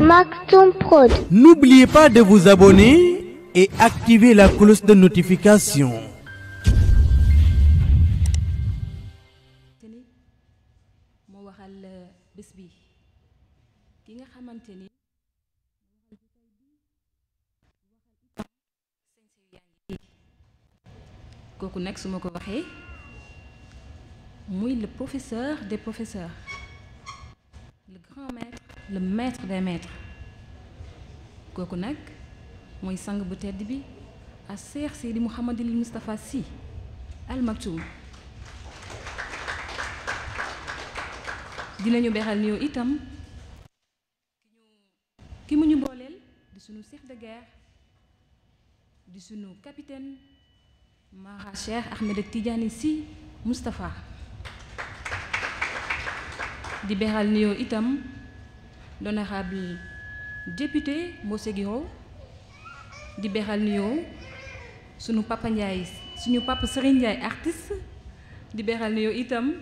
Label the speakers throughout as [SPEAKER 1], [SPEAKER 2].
[SPEAKER 1] Maktoum Prod.
[SPEAKER 2] N'oubliez pas de vous abonner et activer la cloche de notification.
[SPEAKER 3] moo waxal bés bi ki nga xamante ni kooku nag su ma ko waxee muy le professeur des professeurs, le grand maître, le maître des maîtres. kooku nag mooy sang bu tedd bi a Cheikh Seydi Mouhamadul Moustapha Sy Al Maktoum. dinañu beral nuyoo itam ki mu ñu booleel di sunu chef de guerre, di sunu capitaine Mara Cheikh Ahmed Tidiane Sy Moustapha. di beral nuyoo itam l'honorable député Mbossé Guiro. di beral nuyoo sunu papa Ndiaye, suñu papa Serigne Ndiaye artiste. di beral nuyoo itam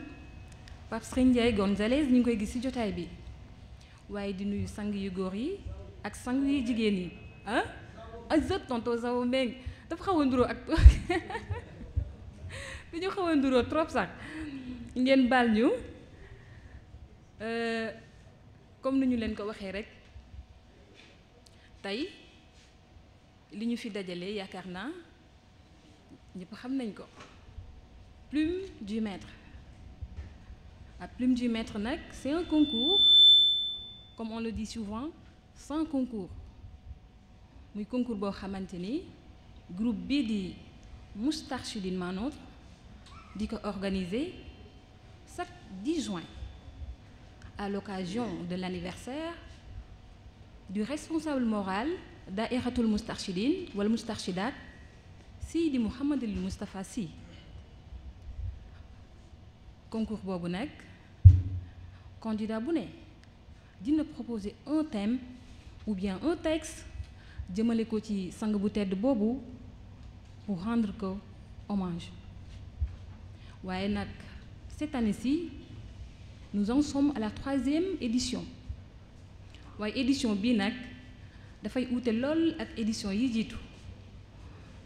[SPEAKER 3] Pape Serigne Ndiaye Gonzalez, ñu ngi koy gis ci jotaay bi. waaye di nuyu sang yu góor yi ak sang yu jigéen yi ah azab tonton Zaw Meng dafa xaw a nduroo ak dañu xaw a nduroo trop sax ngeen baal ñu comme ni ñu leen ko waxee rek tey li ñu fi dajale yaakaar naa ñëpp xam nañ ko, plume du maître. La plume du maître nag c'est un concours, comme on le dit souvent, sans concours. muy concours boo xamante ni groupe bii di Moustarchidine Ma Notre di ko organiser chaque 10 juin à l'occasion de l'anniversaire du responsable moral Daïratul Moustarchidine wala Moustarchidat Seydi Mouhamadul Moustapha Sy. concours boobu nag candidat bu ne dina proposer un thème ou bien un texte jëmale ko ci sang bu tedd boobu pour rendre ko hommage. waaye nag cette année-ci nous en sommes à la 3e édition. waaye édition bii nag dafay uute lool ak édition yi jiitu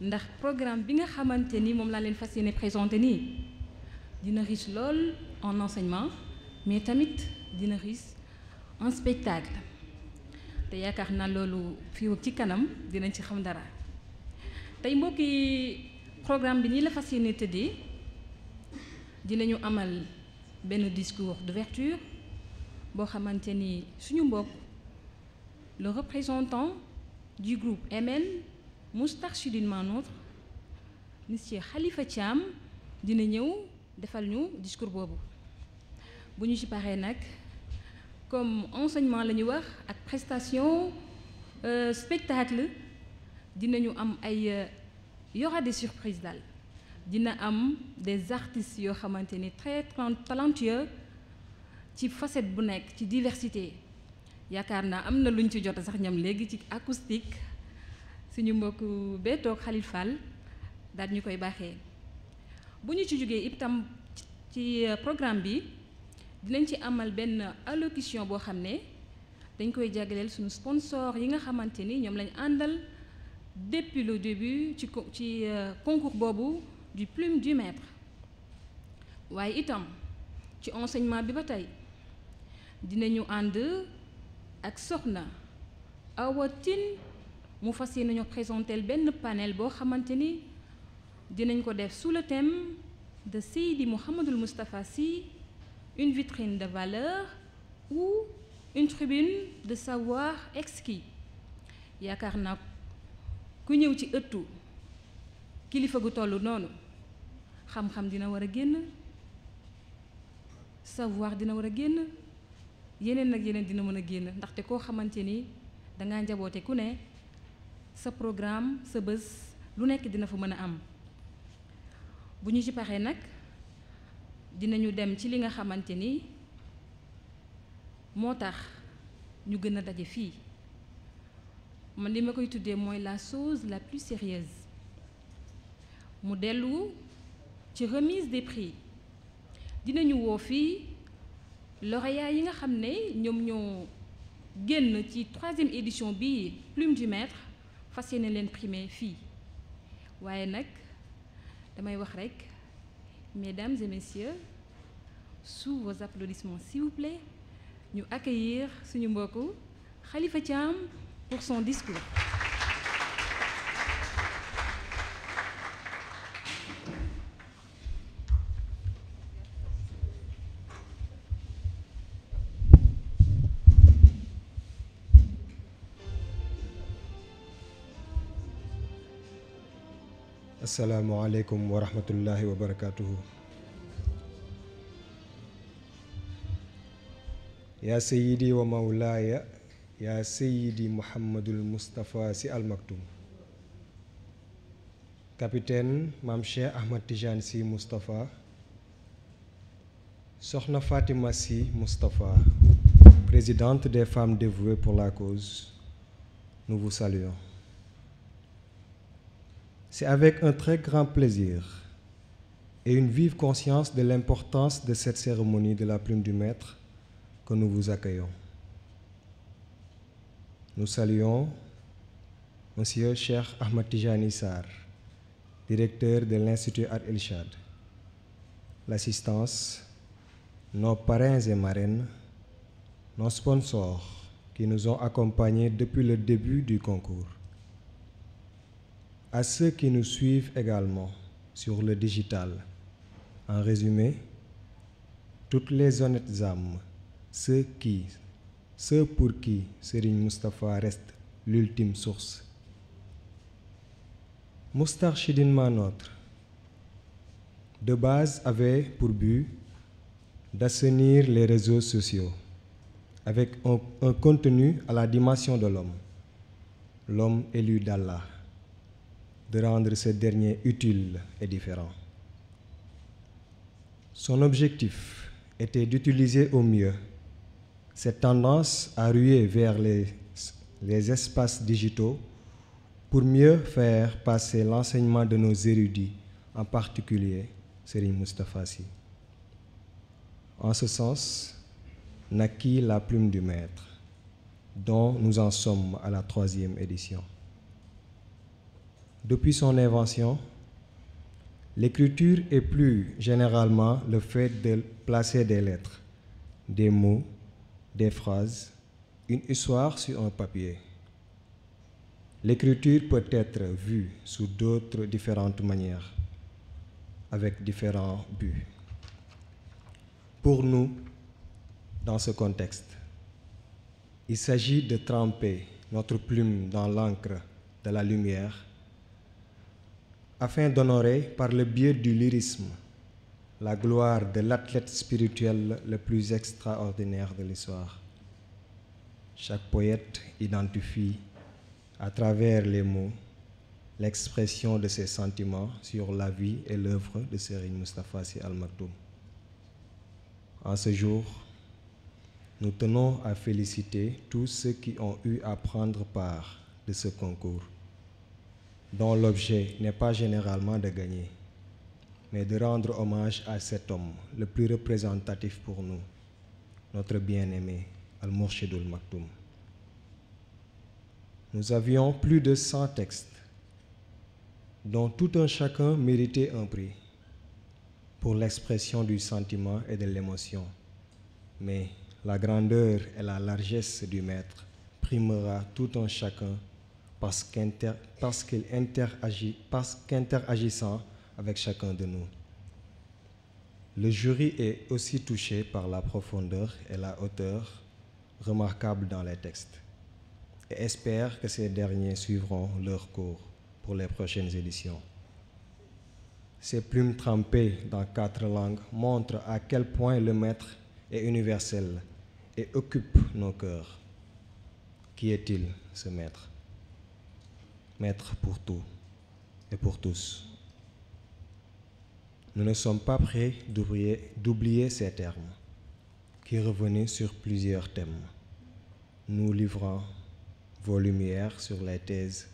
[SPEAKER 3] ndax programme bi nga xamante ni moom laa leen fas yéene présenté nii dina riche lool en enseignement mais tamit dina riche en spectacle. te yaakaar naa loolu fii ci kanam dinañ ci xam dara. tey mbokki programme bi nii la fas yéene tëddee dinañu amal benn discours d'ouverture boo xamante ni suñu mbokk le représentant du groupe MN Moustarchidine Ma Notre monsieur Khalifa Thiam dina ñëw defal ñu discours boobu. bu ñu ci paree nag comme enseignement la ñu wax ak prestation spectacle dinañu am ay y aura des surprises daal. dina am des artistes yoo xamante ni très talentueux ci facette bu nekk ci diversité. yaakaar naa am na luñ ci jot sax ñam léegi ci acoustique suñu mbokku bee toog Khalil Fall daal ñu koy baaxee. bu ñu ci jógee itam ci programme bi dinañ ci amal benn allocution boo xam ne dañ koy jagleel suñu sponsor yi nga xamante ni ñoom lañ àndal depuis le début ci concours boobu du plume du maître. waaye itam ci enseignement bi ba tey dinañu ànd ak soxna Awa Tine mu fas yéene nañu présenter benn panel boo xamante ni dinañ ko def sous le thème de Seydi Mouhamadul Moustapha Sy, une vitrine de valeur ou une tribune de savoir exquis. yaakaar naa ku ñëw ci ëttu kilifa gu toll noonu xam-xam dina war a génn, savoir dina war a génn, yeneen nag yeneen dina mën a génn ndaxte koo xamante ni dangaa njaboote ku ne sa programme sa bés lu nekk dina fa mën a am. bu ñu ci paree nag dinañu dem ci li nga xamante ni moo tax ñu gën a daje fii. man li ma koy tuddee mooy la chose la plus sérieuse. mu dellu ci remise des prix. dinañu woo fii lauréats yi nga xam ne ñoom ñoo génn ci 3e édition bi Plume du Maître fas yéene leen primé fii waaye nag damay wax rekk mesdames et messieurs sous vos applaudissements s'il vous plaît ñu accueillir suñu mbokku Khalifa Thiam pour son discours.
[SPEAKER 1] Assalamu alaikum wa rahmatullahi wa barakatuhu. Ya Sayyidi wa Mawlaya, Ya Sayyidi Muhammadul Mustafa Sy Al Maktoum. Capitaine Mame Cheikh Ahmad Tidiane Sy Moustapha, Sokhna Fatima Sy Moustapha, présidente des femmes dévouées pour la cause, nous vous saluons. C'est avec un très grand plaisir et une vive conscience de l'importance de cette cérémonie de la Plume du Maître que nous vous accueillons. Nous saluons Monsieur Cheikh Ahmad Tijani Sarr, directeur de l'Institut Art El-Chad, l'assistance, nos parrains et marraines, nos sponsors qui nous ont accompagnés depuis le début du concours. À ceux qui nous suivent également sur le digital. En résumé, toutes les honnêtes âmes, ceux pour qui Serigne Moustapha reste l'ultime source. Moustarchidine Nôtre, de base, avait pour but d'assainir les réseaux sociaux avec un contenu à la dimension de l'homme élu d'Allah, de rendre ce dernier utile et différent. Son objectif était d'utiliser au mieux cette tendance à ruer vers les espaces digitaux pour mieux faire passer l'enseignement de nos érudits, en particulier Serigne Moustapha Sy. En ce sens, naquit la Plume du Maître, dont nous en sommes à la 3e édition. Depuis son invention, l'écriture est plus généralement le fait de placer des lettres, des mots, des phrases, une histoire sur un papier. L'écriture peut être vue sous d'autres différentes manières, avec différents buts. Pour nous, dans ce contexte, il s'agit de tremper notre plume dans l'encre de la lumière afin d'honorer par le biais du lyrisme la gloire de l'athlète spirituel le plus extraordinaire de l'histoire. Chaque poète identifie à travers les mots l'expression de ses sentiments sur la vie et l'œuvre de Serigne Moustapha Sy Al Maktoum. En ce jour, nous tenons à féliciter tous ceux qui ont eu à prendre part de ce concours, dont l'objet n'est pas généralement de gagner, mais de rendre hommage à cet homme le plus représentatif pour nous, notre bien-aimé Al-Mourchidul Maktoum. Nous avions plus de 100 textes, dont tout un chacun méritait un prix pour l'expression du sentiment et de l'émotion. Mais la grandeur et la largesse du maître primera tout un chacun parce qu'interagissant avec chacun de nous. Le jury est aussi touché par la profondeur et la hauteur remarquables dans les textes et espère que ces derniers suivront leur cours pour les prochaines éditions. Ces plumes trempées dans 4 langues montrent à quel point le maître est universel et occupe nos cœurs. Qui est-il, ce maître? Maître pour tout et pour tous. Nous ne sommes pas prêts d'oublier ces termes qui revenaient sur plusieurs thèmes, nous livrant vos lumières sur les thèses,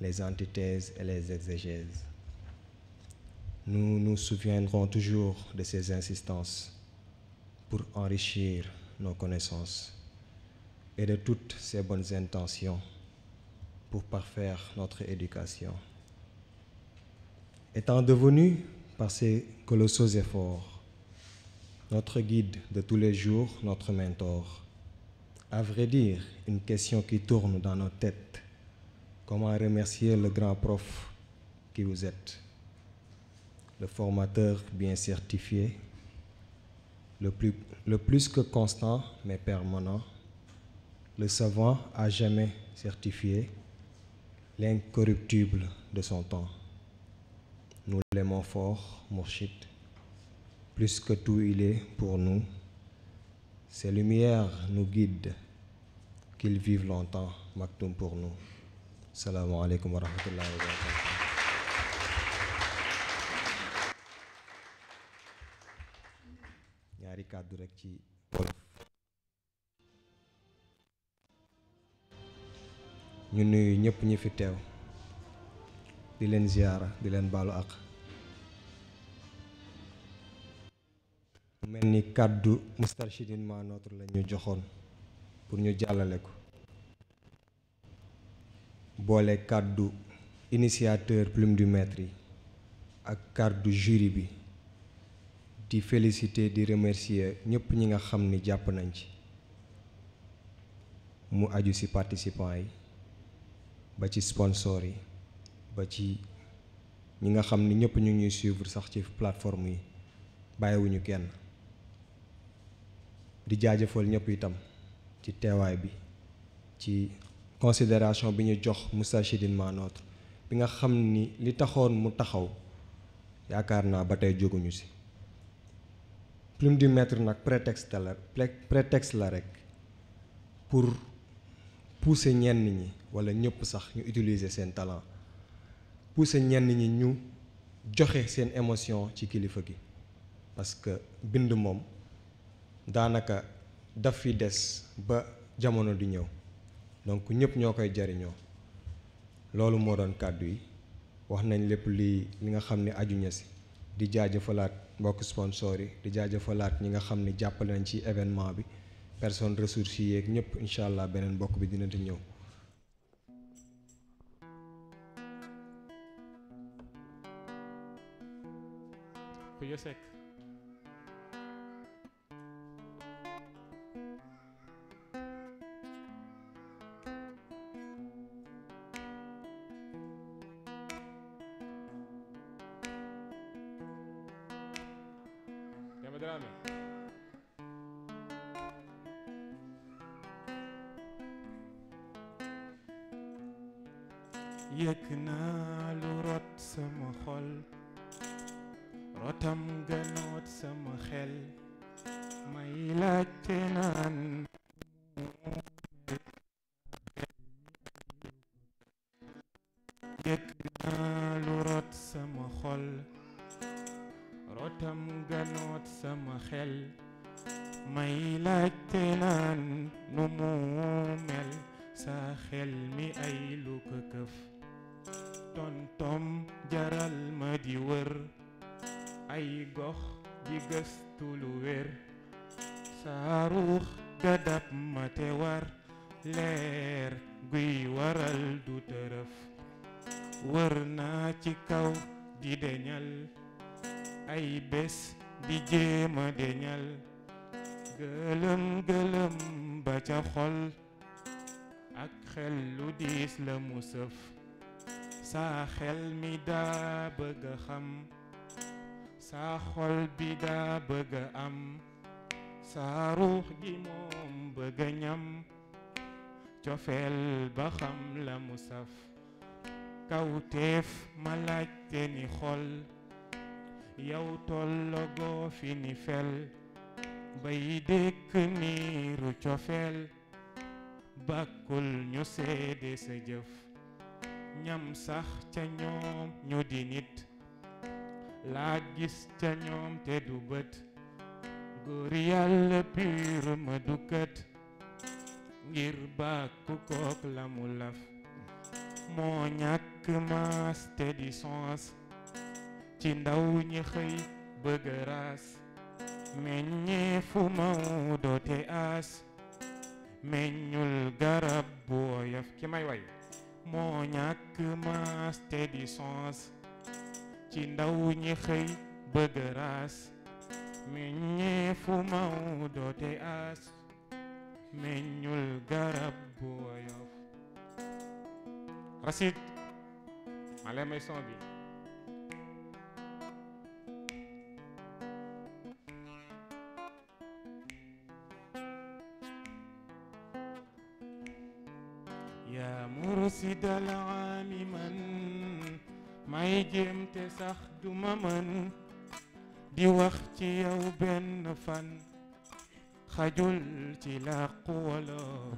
[SPEAKER 1] les antithèses et les exégèses. Nous nous souviendrons toujours de ces insistances pour enrichir nos connaissances. et de toutes ses bonnes intentions pour parfaire notre éducation. Étant devenu, par ses colossaux efforts, notre guide de tous les jours, notre mentor, à vrai dire, une question qui tourne dans nos têtes: comment remercier le grand prof qui vous êtes, le formateur bien certifié, le plus que constant mais permanent, le savant à jamais certifié, l'incorruptible de son temps. Nous l'aimons fort, Mourchid. Plus que tout, il est pour nous. Ses lumières nous guident. Qu'il vive longtemps, Maktoum pour nous. Assalamu alaikum wa rahmatullahi wa barakatuh. ñaari kàddu rek ci wolof. ñu nuyu ñëpp ñi fi teew di leen ziyaara di leen baalu àq. mel ni kàddu Moustarchidine ma notre la ñu joxoon pour ñu jàllale ko, boole kàddu initiateur plume du maître yi ak kàddu jury bi, di féliciter di remercier ñëpp ñi nga xam ni jàpp nañ ci, mu aju ci participants yi ba ci sponsors yi ba ci ñi nga xam ni ñëpp ñu ngi ñuy suivre sax ci plateforme yi, bàyyiwuñu kenn. di jaajëfal ñëpp itam ci teewaay bi, ci considération bi ñu jox Moustarchidine ma notre bi nga xam ni li taxoon mu taxaw yaakaar naa ba tey jóguñu ci. plume du maître nag prétexte la rek pour pousser ñenn ñi walla ñëpp sax ñu utiliser seen talent, pousser ñenn ñi ñu joxe seen émotion ci kilifa gi, parce que bind moom daanaka daf fi des ba jamono di ñëw, donc ñëpp ñoo koy jariñoo. loolu moo doon kàddu yi, wax nañ lépp li nga xam ne aju ña si. di jaajëfalaat mbokk sponsor yi, di jaajëfalaat ñi nga xam ne jàppale nañ ci événement bi, personne ressources yi yeeg ñëpp. incha allah beneen mbokk bi dina di ñëw.
[SPEAKER 4] yëg naa lu rot sama xol, rotam gënoot sama xel, may laajte naan yëg naa lu rot sama xol, rotam gënoot sama xel, may laajte naan nu mu mel, sa xel mi ay lu ko këf. tontom jaral ma di wër ay gox di gëstu lu wér, saa ruux gadab ma te war leer guy waral du tërëf. wër naa ci kaw di deñal ay bés di jéema deñal, gëlëm gëlëm ba ca xol ak xel lu diis la mu sëf. saa xel mi daa bëgg a xam, saa xol bi daa bëgg a am, saa ruux gi moom bëgg a ñam, cofeel ba xam la mu saf. kawteef ma laajte ni xol, yow tollogoo fi ni fel, bay dëkk niiru cofeel, bàkkul ñu seede sa jëf. ñam sax ca ñoom ñu di nit, laa gis ca ñoom te du bët, góor yàlla pur ma du kët, ngir bàkku kook la mu laf. moo ñàkk maas te di sens, ci ndaw ñi xëy bëgg raas, meññee fu Maodo te aas, meññul garab bu woyof ki may way moo ñàkk maas te di sens ci ndaw ñi xëy bëgg raas meññee fu Maodo te aas meññul garab bu woyof Racide ma leen may son bi yaa mursidal aami man may jéem te sax duma mën di wax ci yow benn fan xajul ci làkku wolof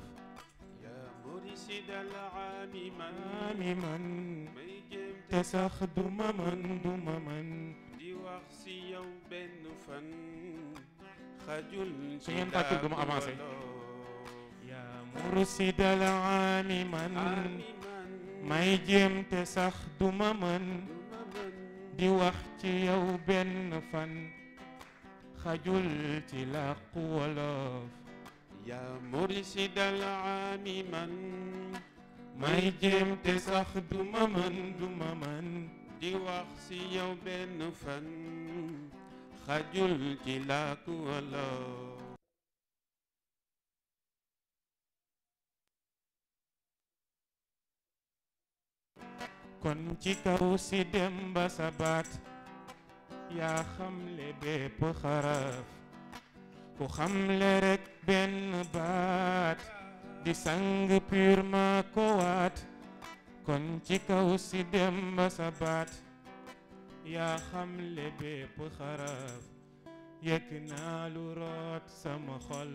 [SPEAKER 5] yaa mursidal aami man may jéem
[SPEAKER 4] te sax duma mën
[SPEAKER 5] di wax ci yow benn fan xajul
[SPEAKER 4] su
[SPEAKER 5] ci
[SPEAKER 4] ngeen tàccul duma avancé
[SPEAKER 5] wolof
[SPEAKER 4] yaa mursidal aami man may jéem te sax duma mën di wax ci yow benn fan xajul ci làkku wolof
[SPEAKER 5] yaa mursidal aami man
[SPEAKER 4] may jéem te sax duma mën
[SPEAKER 5] di wax ci yow benn fan xajul ci làkku wolof
[SPEAKER 4] kon ci kaw si dem ba sa baat yaa xamle bépp xaraf ku xamle rek benn baat di sang pur ma ko waat kon ci kaw si dem ba sa baat yaa xamle bépp xaraf yëg naa lu root sama xol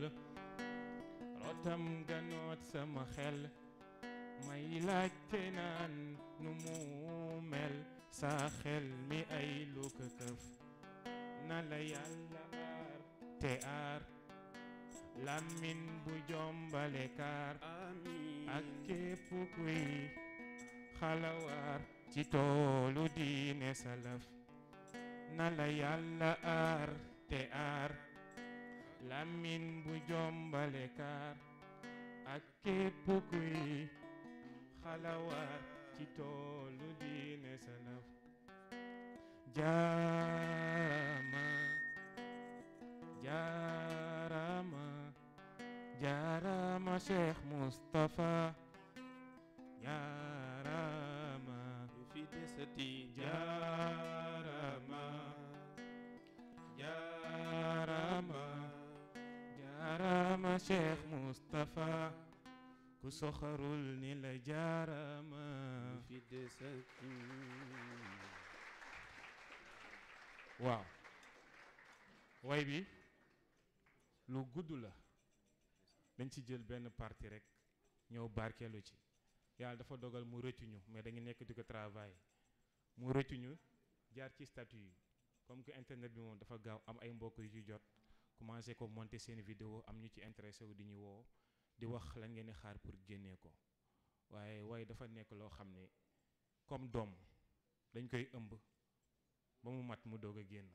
[SPEAKER 4] rootam ganoot sama xel may laajte naan nu mu mel saa xel mi ay lu ko këf na la yàlla aar te aar làmmiñ bu jombale kaar ak képp kuy xalawaar ci toolu diine salaf na la yàlla aar te aar làmmiñ bu jombale kaar ak képp kuy xalawaar ci toolu diine salaf jaarama jaarama jaarama Cheikh Moustapha jaarama
[SPEAKER 5] fi desati
[SPEAKER 4] jaarama jaarama jaarama Cheikh Moustapha ku soxarul ni la jaarama
[SPEAKER 5] fi desati
[SPEAKER 4] waaw way bi lu gudd la dañ ci jël benn partie rek ñëw barkeelu ci yàlla dafa dogal mu rëccuñu mais dañu nekk di ko travail mu rëccuñu jaar ci statut yi comme que internet bi moom dafa gaaw am ay mbokk yu ci jot commencé ko monter seen vidéo am ñu ci intéressé wu di ñu woo di wax lan ngeen di xaar pour génnee ko waaye dafa nekk loo xam ne comme doom dañ koy ëmb ba mu mat mu doog a génn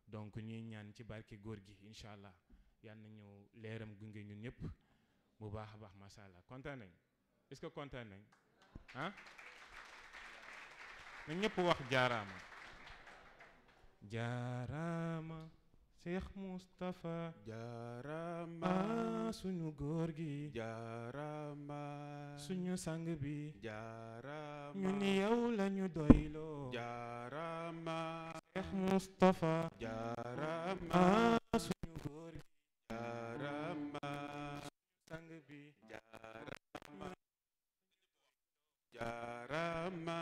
[SPEAKER 4] donc ñuy ñaan ci barke góor gi incha allah yal na ñëw leeram gunge ñun ñëpp bu baax a baax macha allah kontaan nañ est-ce que kontaan nañ ah na ñëpp wax jaaraama jaaraama Cheikh Moustapha
[SPEAKER 5] jaarama
[SPEAKER 4] suñu góor gi
[SPEAKER 5] jaarama
[SPEAKER 4] suñu sang bi
[SPEAKER 5] jaarama
[SPEAKER 4] ñu ni yow lañu doyloo
[SPEAKER 5] jaarama
[SPEAKER 4] Cheikh Moustapha
[SPEAKER 5] jaarama
[SPEAKER 4] suñu góor gi
[SPEAKER 5] jaarama
[SPEAKER 4] sang bi
[SPEAKER 5] jaarama jaarama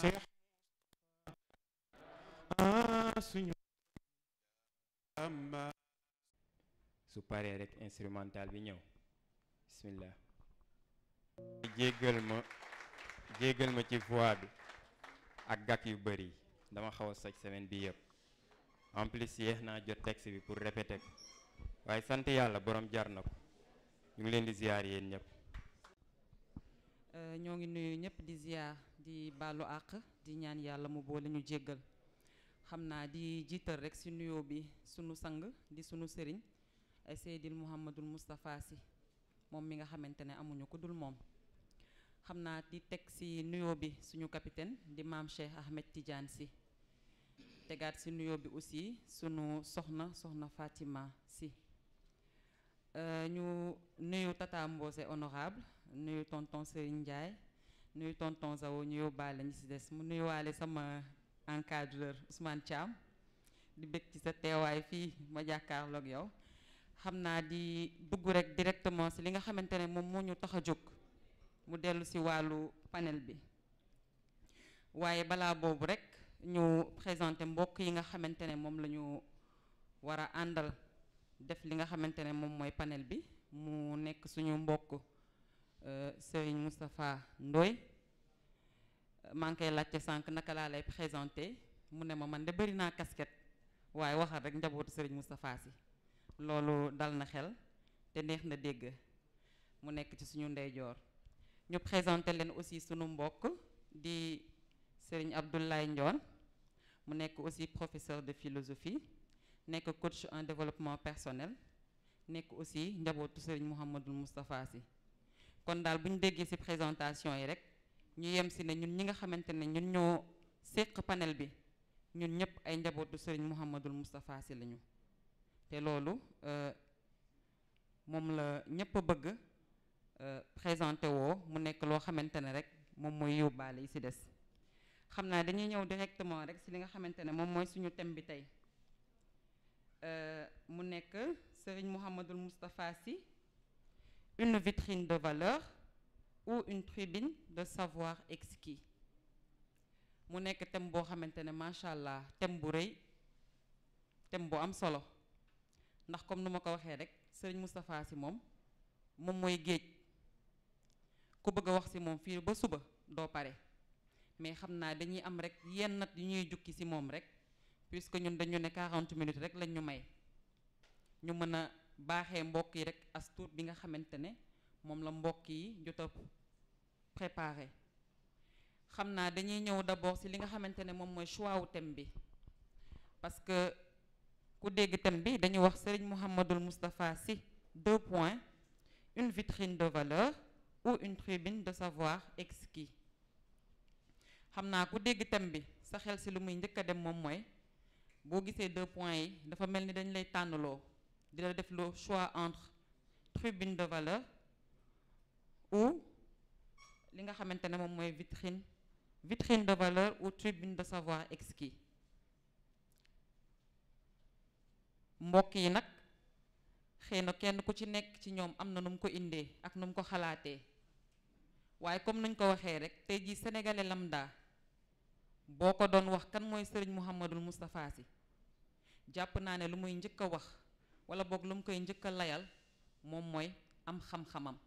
[SPEAKER 4] Cheikh suñu
[SPEAKER 5] amma
[SPEAKER 6] su paree rek instrumental bi ñëw bismillah jéggal ma ci voix bi ak gàkk yu bëri yi dama xaw a soj semaine bi yëpp en plus yéex naa jot texte bi pour répéter ko waaye sant yàlla borom jar na ko ñu ngi leen di ziar yéen ñëpp
[SPEAKER 7] ñoo ngi nuyu ñëpp di ziar di baalu àq di ñaan yàlla mu boole ñu jéggal xam naa di jiital rek ci nuyoo bi sunu sang di sunu sëriñ Seydil Mouhamadul Moustapha Sy moom mi nga xamante ne amuñu ku dul moom. xam naa di teg ci nuyoo bi suñu capitaine di maam Cheikh Ahmed Tidiane Sy, tegaat ci nuyoo bi aussi sunu soxna Fatima Sy. ñu nuyu Tata Mbose honorable, nuyu tonton Serigne Ndiaye, nuyu tonton Zawo, ñu yóbbaale ñi ci des, mu nuyuwaale sama encadreur Ousmane Thiam, di bëgg ci sa teewaay fii ma jàkkaarloog yow. xam naa di dugg rek directement ci li nga xamante ne moom moo ñu tax a jóg, mu dellu ci wàllu panel bi. waaye balaa boobu rek ñu présenté mbokk yi nga xamante ne moom la ñu war a àndal def li nga xamante ne moom mooy panel bi. mu nekk suñu mbokk Serigne Moustapha Ndoye. maa ngi koy laajte sànq naka laa lay présenté, mu ne ma man de bëri naa casquette, waaye waxal rek njabootu Serigne Moustapha Sy. loolu dal na xel te neex na dégg. mu nekk ci suñu ndeyjoor. ñu présenté leen aussi sunu mbokk di Serigne Abdoulaye Ndione, mu nekk aussi professeur de philosophie, nekk coach en développement personnel, nekk aussi njabootu Serigne Mouhamadul Moustapha Sy. kon daal bu ñu déggee ci présentation yi rek ñu yem ci ne ñun ñi nga xamante ne ñun ñoo séq panel bi, ñun ñëpp ay njabootu Serigne Mouhamadul Moustapha Sy lañu. te loolu moom la ñëpp a bëgg présenté woo, mu nekk loo xamante ne rek moom mooy yóbbaale yi ci des. xam naa dañuy ñëw directement rek ci li nga xamante ne moom mooy suñu thème bi tey. mu nekk Serigne Mouhamadul Moustapha Sy, une vitrine de valeur ou une tribune de savoir exquis. mu nekk thème boo xamante ne macha allah thème bu rëy, thème bu am solo, ndax comme nu ma ko waxee rek Serigne Moustapha Sy moom mooy géej. ku bëgg a wax ci moom fii ba suba doo pare, mais xam naa dañuy am rek yenn nat yu ñuy jukki ci moom rek, puisque ñun dañu ne 40 minutes rek lañ ñu may, ñu mën a baaxee mbokk yi rek as tuut bi nga xamante ne moom la mbokk yi jot a préparé. xam naa dañuy ñëw d'abord ci li nga xamante ne moom mooy choix wu thème bi, parce que ku dégg thème bi dañuy wax Serigne Mouhamadul Moustapha Sy, 2 points, une vitrine de valeur ou une tribune de savoir exquis. xam naa ku dégg thème bi sa xel ci lu muy njëkk a dem moom mooy boo gisee 2 points yi dafa mel ni dañ lay tànnloo di la def le choix entre tribune de valeur ou li nga xamante ne moom mooy vitrine de valeur ou tribune de savoir exquis. mbokk yi nag xëy na kenn ku ci nekk ci ñoom am na nu mu ko indee ak nu mu ko xalaatee, waaye comme nañ ko waxee rek tey jii sénégalais lambda boo ko doon wax kan mooy Serigne Mouhamadul Moustapha Sy, jàpp naa ne lu muy njëkk a wax wala boog lu mu koy njëkk a layal moom mooy am xam-xamam.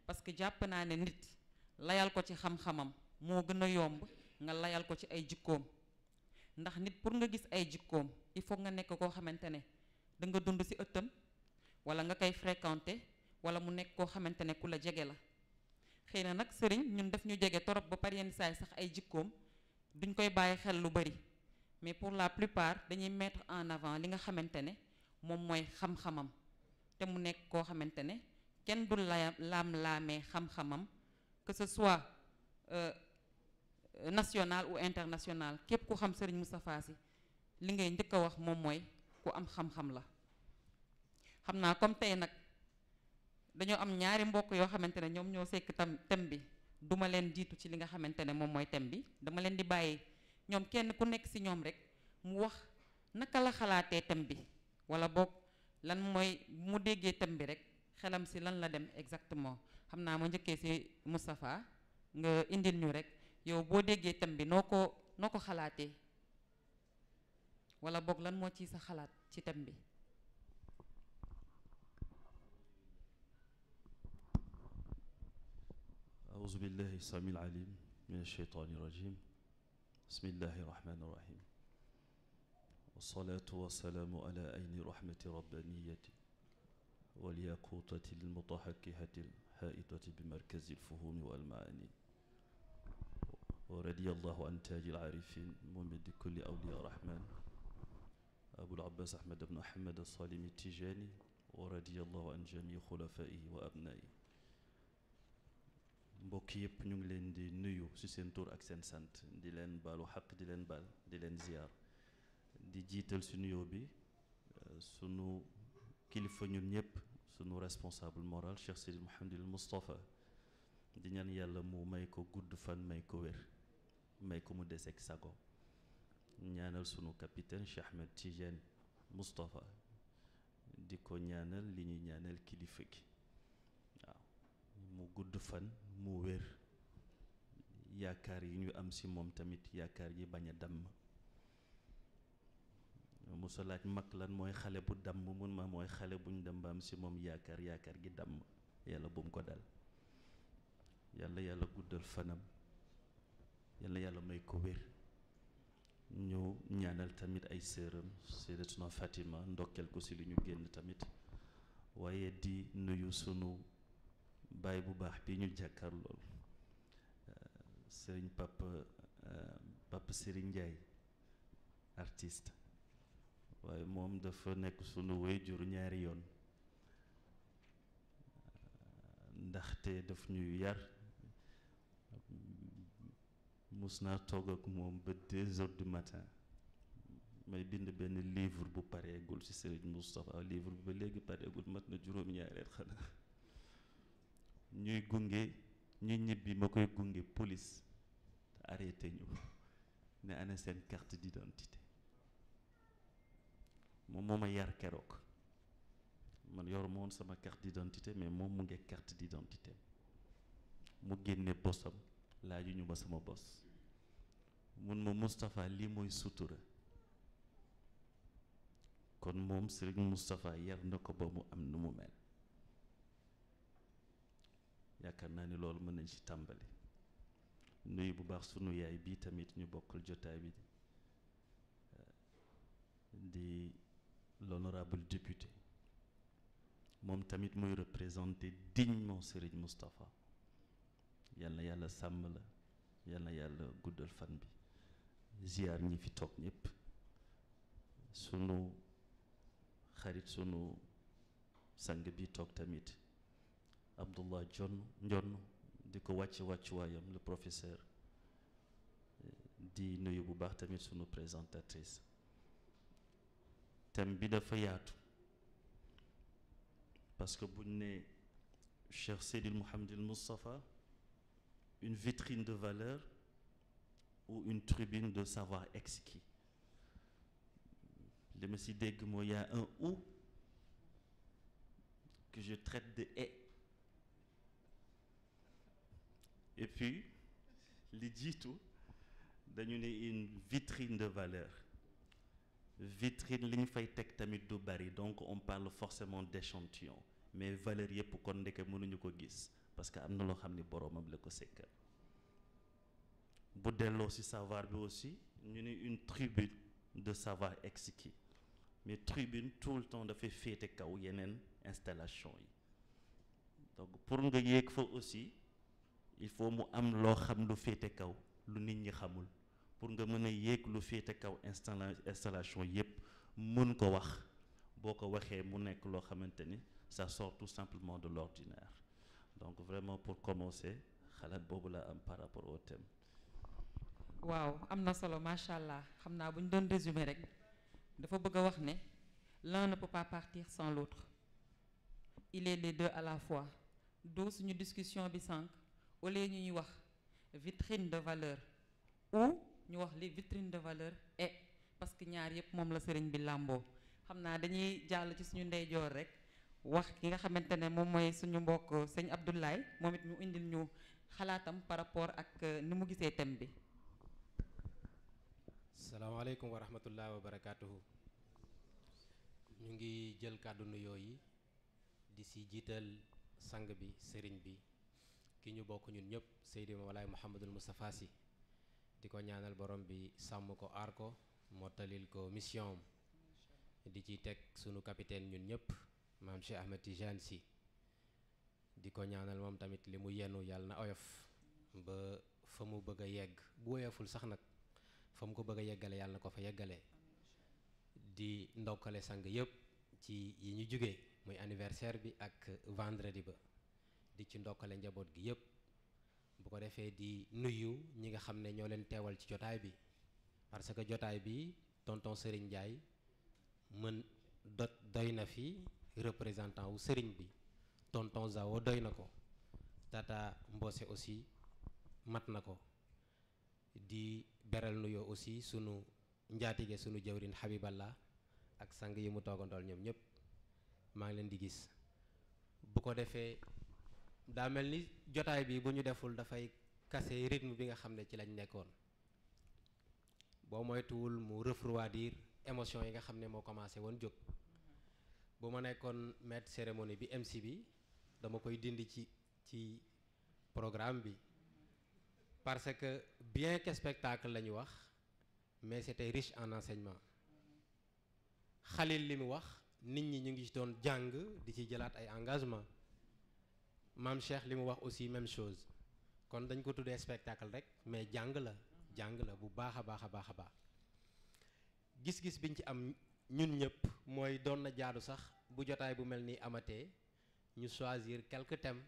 [SPEAKER 7] parce que jàpp naa ne nit layal ko ci xam-xamam moo gën a yomb nga layal ko ci ay jikkoom, ndax nit pour nga gis ay jikkoom il faut nga nekk koo xamante ne da nga dund ci ëttam, wala nga koy fréquenter, wala mu nekk koo xamante ne ku la jege la. xëy na nag sëriñ ñun def ñu jege torop ba pare yenn saay sax ay jikkoom duñ koy bàyyi xel lu bari, mais pour la plupart dañuy mettre en avant li nga xamante ne moom mooy xam-xamam, te mu nekk koo xamante ne kenn du laam-laamee xam-xamam, que ce soit national ou international. képp ku xam Serigne Moustapha Sy li ngay njëkk a wax moom mooy ku am xam-xam la. xam naa comme tey nag dañoo am ñaari mbokk yoo xamante ne ñoom ñoo sekk thème bi, duma leen jiitu ci li nga xamante ne moom mooy thème bi, dama leen di bàyyi ñoom kenn ku nekk ci ñoom rek mu wax naka la xalaatee thème bi, wala boog lan mooy mu déggee thème bi rek xelam ci lan la dem exactement. xam naa ma njëkkee ci Moustapha nga indil ñu rek yow boo déggee thème bi noo ko xalaatee, wala boog lan moo ci sa xalaat ci thème bi.
[SPEAKER 8] أعوذ بالله السميع العليم من الشيطان الرجيم بسم الله الرحمن الرحيم والصلاة والسلام على عين رحمة ربانية والياقوتة المتحكهة الحائطة بمركز الفهوم والمعاني ورضي الله عن تاج العارفين ممد كل أولياء الرحمن أبو العباس أحمد بن أحمد الصالم التجاني wa radiyallahu an jami xulafaihi wa abnai. mbokk yëpp ñu ngi leen di nuyu ci seen tur ak seen sant, di leen baalu xaq, di leen baal, di leen ziyaar, di jiital ci nuyoo bi sunu kilifa ñun ñëpp, sunu responsable moral Cheikh Sidi Mouhamadul Moustapha, di ñaan yàlla mu may ko gudd fan, may ko wér, may ko mu deseeg sago. ñaanal sunu capitaine Cheikh Ahmed Tidiane Moustapha, di ko ñaanal li ñuy ñaanal kilifa gi, waaw, mu gudd fan, mu wér, yaakaar yi ñu am ci moom tamit yaakaar yi bañ a damm. musa laaj mag lan mooy xale bu damm, mun ma mooy xale buñ dem ba am ci moom yaakaar, yaakaar gi damm. yàlla bu mu ko dal, yàlla guddal fanam, yàlla may ko wér. ñu ñaanal tamit ay sëram Sayyidatuna Fatima, ndokkeel ko ci li ñu génn tamit, waaye di nuyu sunu baay bu baax bi ñu jàkkaar lool, sëriñ Papa Serigne Ndiaye, artiste, waaye moom dafa nekk sunu waajur ñaari yoon, ndaxte daf ñuy yar. mus naa toog ak moom ba 2 heures du matin may bind benn livre bu pareegul ci Serigne Moustapha, livre bi ba léegi pareegul, mat na juróom-ñaari at xanaa. ñuy gunge, ñu ñibbi ma koy gunge police arrêté ñu ne ana seen carte d'identité. moom moo ma yar keroog, man yor ma woon sama carte d'identité, mais moom mu ngi carte d'identité, mu génne bosam, laaju ñu ma sama bos, mun ma Moustapha lii mooy sutura. kon moom Serigne Moustapha yar na ko ba mu am nu mu mel. yaakaar naa ni loolu mën nañ ci tàmbali. nuyu bu baax sunu yaay bii tamit ñu bokkal jotaay bi, di l'honorable député, moom tamit muy représenter dignement Serigne Moustapha. yal na yàlla sàmm la, yal na yàlla guddal fan bi. ziyaar ñi fi toog ñëpp, sunu xarit, sunu sang bi toog tamit Abdullah Njonn, di ko wàccuwaayam, le professeur. di nuyu bu baax tamit sunu présentatrice. thème bi dafa yaatu, parce que buñ ne Cheikh Seydi Mouhamadul Moustapha, une vitrine de valeur ou une tribune de savoir exquis, li ma si dégg mooy y a un ou que je traite de et. Et puis li jiitu dañu ne une vitrine de valeur. vitrine li ñu fay teg tamit du bari, donc on parle forcément d'échantillon, mais valeur yëpp kon ndeke mënuñu ko gis, parce que am na loo xam ni boroomam la ko sekkal. bu delloo ci savoir bi aussi ñu ne une tribune de savoir exquis, mais tribune tout le temps dafay féete kaw yeneen installation yi. donc pour nga yéeg fa aussi il faut mu am loo xam lu féete kaw lu nit ñi xamul, pour nga mën a yéeg lu féete kaw installation yépp mën ko wax, boo ko waxee mu nekk loo xamante ni ça sort tout simplement de l'ordinaire. donc vraiment pour commencer xalaat boobu la am par rapport au thème.
[SPEAKER 7] waaw am na solo macha allah. xam naa bu ñu doon résumer rek dafa bëgg a wax ne l'un ne peut pas partir sans l'autre, il est les deux à la fois. doo suñu discussion bi sànq au lieu ñuy wax vitrine de valeur ou ñu wax les vitrines de valeur et parce que ñaar yëpp moom la sëriñ bi làmboo. xam naa dañuy jàll ci suñu ndeyjoor rek wax ki nga xamante ne moom mooy suñu mbokk sëñ Abdoulaye, moom it mu indil ñu xalaatam par rapport ak ni mu gisee thème bi.
[SPEAKER 9] salaamaaleykum wa rahmatullahi wa barakaatuhu. ñu ngi jël kàddu nuyoo yi di si jiital sang bi, sëriñ bi, ki ñu bokk ñun ñëpp, Seydi Mawlaay Mouhamadul Moustapha Sy, di ko ñaanal borom bi sàmm ko, aar ko, mottalil ko mission di ci teg sunu capitaine ñun ñëpp, maam Cheikh Ahmed Tidiane Sy, di ko ñaanal moom tamit li mu yenu yàlla na oyof ba fa mu bëgg a yegg, bu oyoful sax nag fa mu ko bëgg a yeggale yàlla na ko fa yeggale. di ndokkale sang yëpp ci yi ñu jugee muy anniversaire bi ak vendredi ba di ci ndokkale njaboot gi yëpp bu ko defee di nuyu ñi nga xam ne ñoo leen teewal ci jotaay bi parce que jotaay bi tonton Serigne Ndiaye doy na fi représentant wu Serigne bi tonton Zawo doy na ko Tata Mbose aussi mat na ko di beral nuyoo aussi sunu njaatige sunu jawrin Habiballah ak sang yi mu toogandool ñoom ñëpp maa ngi leen di gis bu ko defee daa mel ni jotaay bi bu ñu deful dafay casser rythme bi nga xam ne ci lañ nekkoon boo moytuwul mu refroidir émotion yi nga xam ne moo commencé woon jóg bu ma nekkoon maître cérémonie bi MC bi dama koy dindi ci programme bi parce que bien que spectacle la ñu wax mais c'était riche en enseignement Khalil li mu wax nit ñi ñu ngi ci doon jàng di ci jëlaat ay engagement Mame Cheikh li mu wax aussi même chose kon dañ ko tuddee spectacle rek mais jàng la bu baax a baax a baax a baax gis-gis biñ ci am ñun ñëpp mooy doon na jaadu sax bu jotaay bu mel ni amatee ñu choisir quelques thèmes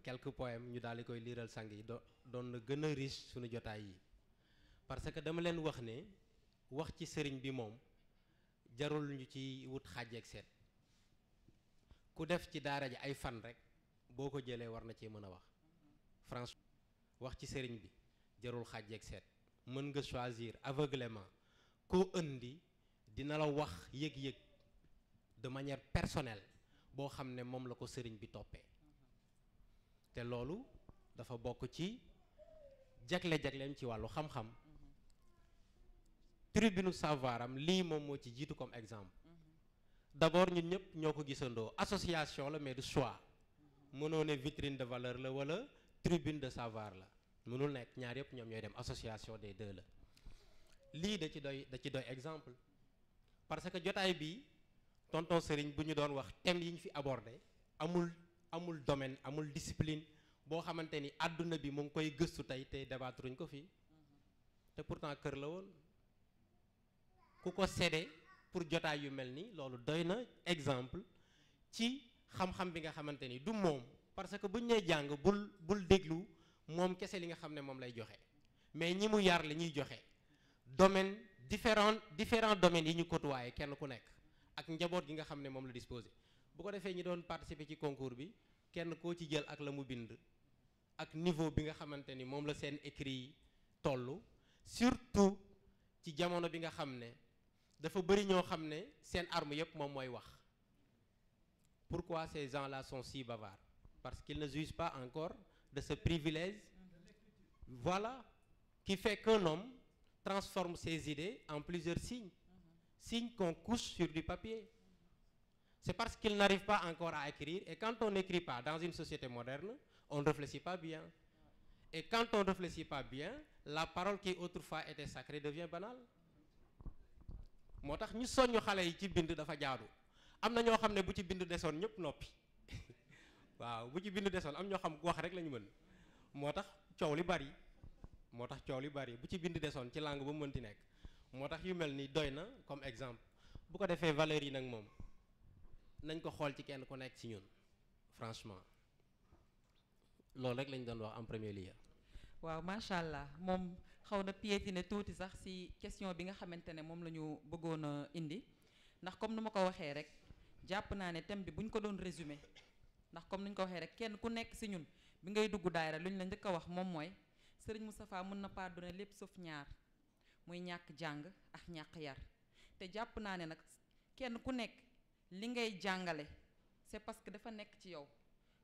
[SPEAKER 9] quelques poèmes ñu daal di koy liiral sang yi doon na gën a riche suñu jotaay yi parce que dama leen wax ne wax ci sëriñ bi moom jarul ñu ci wut xàjjeeg seet ku def ci daara ji ay fan rek boo ko jëlee war na cee mën a wax franchement wax ci sëriñ bi jarul xàjjeeg seet mën nga choisir aveuglément koo indi dina la wax yëg-yëg de manière personnelle boo xam ne moom la ko sëriñ bi toppee te loolu dafa bokk ci jagle-jagleem ci wàllu xam-xam tribune savoir am lii moom moo ci jiitu comme exemple d'abord ñun ñëpp ñoo ko gisandoo association la mais du choix mënoo ne vitrine de valeur la wala tribune de savoir la mënul nekk ñaar yëpp ñoom ñooy dem association des deux la lii da ci doy exemple parce que jotaay bi tonton Serigne bu ñu doon wax thèmes yi ñu fi abordé amul domaine amul discipline boo xamante ni àdduna bi mu ngi koy gëstu tey te débattruñ ko fii te pourtant kër la woon ku ko séddee pour jotaay yu mel ni loolu doy na exemple ci xam-xam bi nga xamante ni du moom parce que buñ nee jàng bul déglu moom kese li nga xam ne moom lay joxe mais ñi mu yar li ñuy joxe domaine différents domaines yi ñu côtoyé kenn ku nekk ak njaboot gi nga xam ne moom la disposé bu ko defee ñi doon participer ci concours bi kenn koo ci jël ak la mu bind ak niveau bi nga xamante ni moom la seen écrit yi toll surtout ci jamono bi nga xam ne dafa bëri ñoo xam ne seen arme yëpp moom mooy wax pourquoi ces gens-là sont si bavards parce qu'ils ne jouissent pas encore de ce privilège voilà qui fait qu'un homme transforme ses idées en plusieurs signes qu'on couche sur du papier. C'est parce qu'il n'arrive pas encore à écrire et quand on n'écrit pas dans une société moderne on ne réfléchit pas bien et quand on ne réfléchit pas bien la parole qui autrefois était sacrée devient banale moo tax ñu soññu xale yi ci bind dafa jaadu am na ñoo xam ne bu ci bind desoon ñëpp noppi waaw bu ci bind desoon am ñoo xam wax rek la ñu mën moo tax coow li bari bu ci bind desoon ci langue ba mu mënti nekk moo tax yu mel ni doy na comme exemple bu ko defee valeurs yi nag moom nañ ko xool ci kenn ku nekk ci ñun franchement loolu rek lañ doon wax en premier lieu.
[SPEAKER 7] waaw macha allah moom xaw na piétiner tuuti sax ci question bi nga xamante ne moom la ñu bëggoon a indi ndax comme nu ma ko waxee rek jàpp naa ne thème bi bu ñu ko doon résumé ndax comme ni ñu ko waxee rek kenn ku nekk ci ñun bi ngay dugg daayira lu ñu la njëkk a wax moom mooy Serigne Moustapha mën na pardonner lépp sauf ñaar muy ñàkk jàng ak ñàkk yar te jàpp naa ne nag kenn ku nekk li ngay jàngale c'est parce que dafa nekk ci yow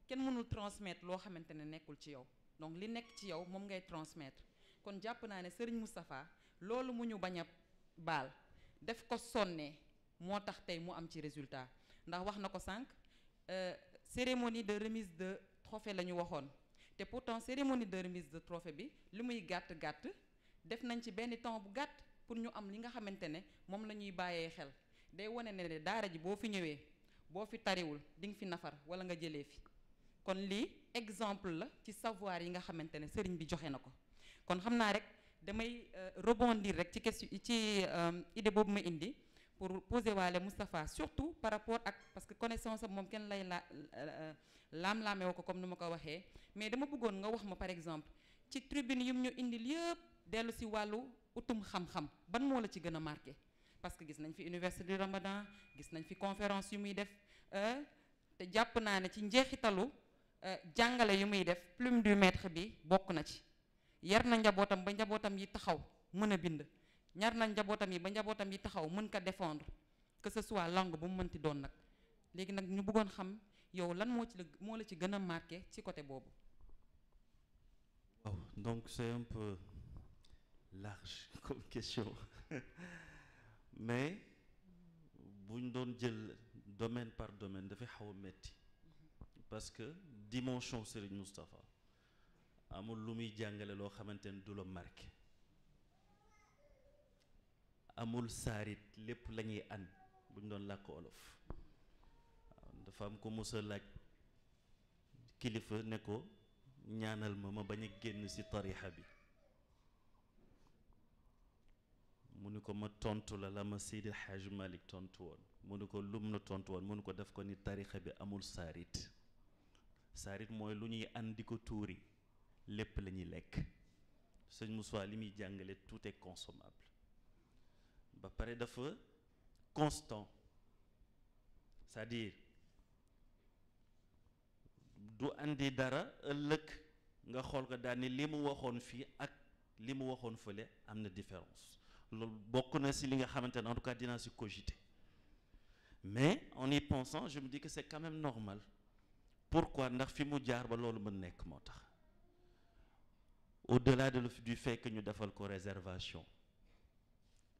[SPEAKER 7] kenn mënul transmettre loo xamante ne nekkul ci yow donc li nekk ci yow moom ngay transmettre kon jàpp naa ne Serigne Moustapha loolu mu ñu bañ a baal def ko sonnee moo tax tey mu am ci résultat ndax wax na ko sànq cérémonie de remise de trophée la ñu waxoon te pourtant cérémonie de remise de trophée bi li muy gàtt-gàtt def nañ ci benn temps bu gàtt pour ñu am li nga xamante ne moom la ñuy bàyyee xel day wane ne daara ji boo fi ñëwee boo fi tariwul di nga fi nafar wala nga jëlee fi kon lii exemple la ci savoir yi nga xamante ne sëriñ bi joxe na ko kon xam naa rek damay rebondir rek ci question ci idée boobu ma indi pour poser waale Moustapha surtout par rapport ak parce que connaissance am moom kenn lay laam-laamee woo ko comme ni ma ko waxee mais dama bëggoon nga wax ma par exemple ci tribune yum ñu indil yëpp dellu si wàllu utum xam-xam ban moo la ci gën a marqué parce que gis nañ fi université du Ramadan gis nañ fi conférence yu muy def te jàpp naa ne ci njeexitalu jàngale yu muy def plume du maître bi bokk na ci yar na njabootam ba njabootam yi taxaw mën a bind ñar na njabootam yi ba njabootam yi taxaw mën ko défendre que ce soit langue bu mu mënti doon nag léegi nag ñu bëggoon xam yow lan moo la ci gën a marqué ci côté boobu.
[SPEAKER 8] Oh, donc c'est un peu large comme question mais buñ doon jël domaine par domaine dafay xaw a metti parce que dimension Serigne Moustapha amul lu muy jàngale loo xamante ne du la marqué amul saarit lépp la ñuy an bu ñu doon làkk olof waaw dafa am ko mos a laaj kilifa ne ko ñaanal ma bañ a génn ci tarixa bi mu ni ko ma tontu la ma Seydi El Hadj Malick tontu woon mu ni ko lum na tontu woon mu ni ko def ko ni tarixa bi amul saarit saarit mooy lu ñuy an di ko tuuri lépp la ñuy lekk sëñ Moussa li muy jàngale tout est consommable ba pare dafa constant c'est-à-dire du andi dara ëllëg nga xool ko daal ni li mu waxoon fii ak li mu waxoon fële am na différence loolu bokk na si li nga xamante ne en tout cas dinaa si cogiter mais en y pensant je me dis que c'est quand même normal pourquoi ndax fi mu jaar ba loolu mën nekk moo tax au-delà du fait que ñu defal ko réservation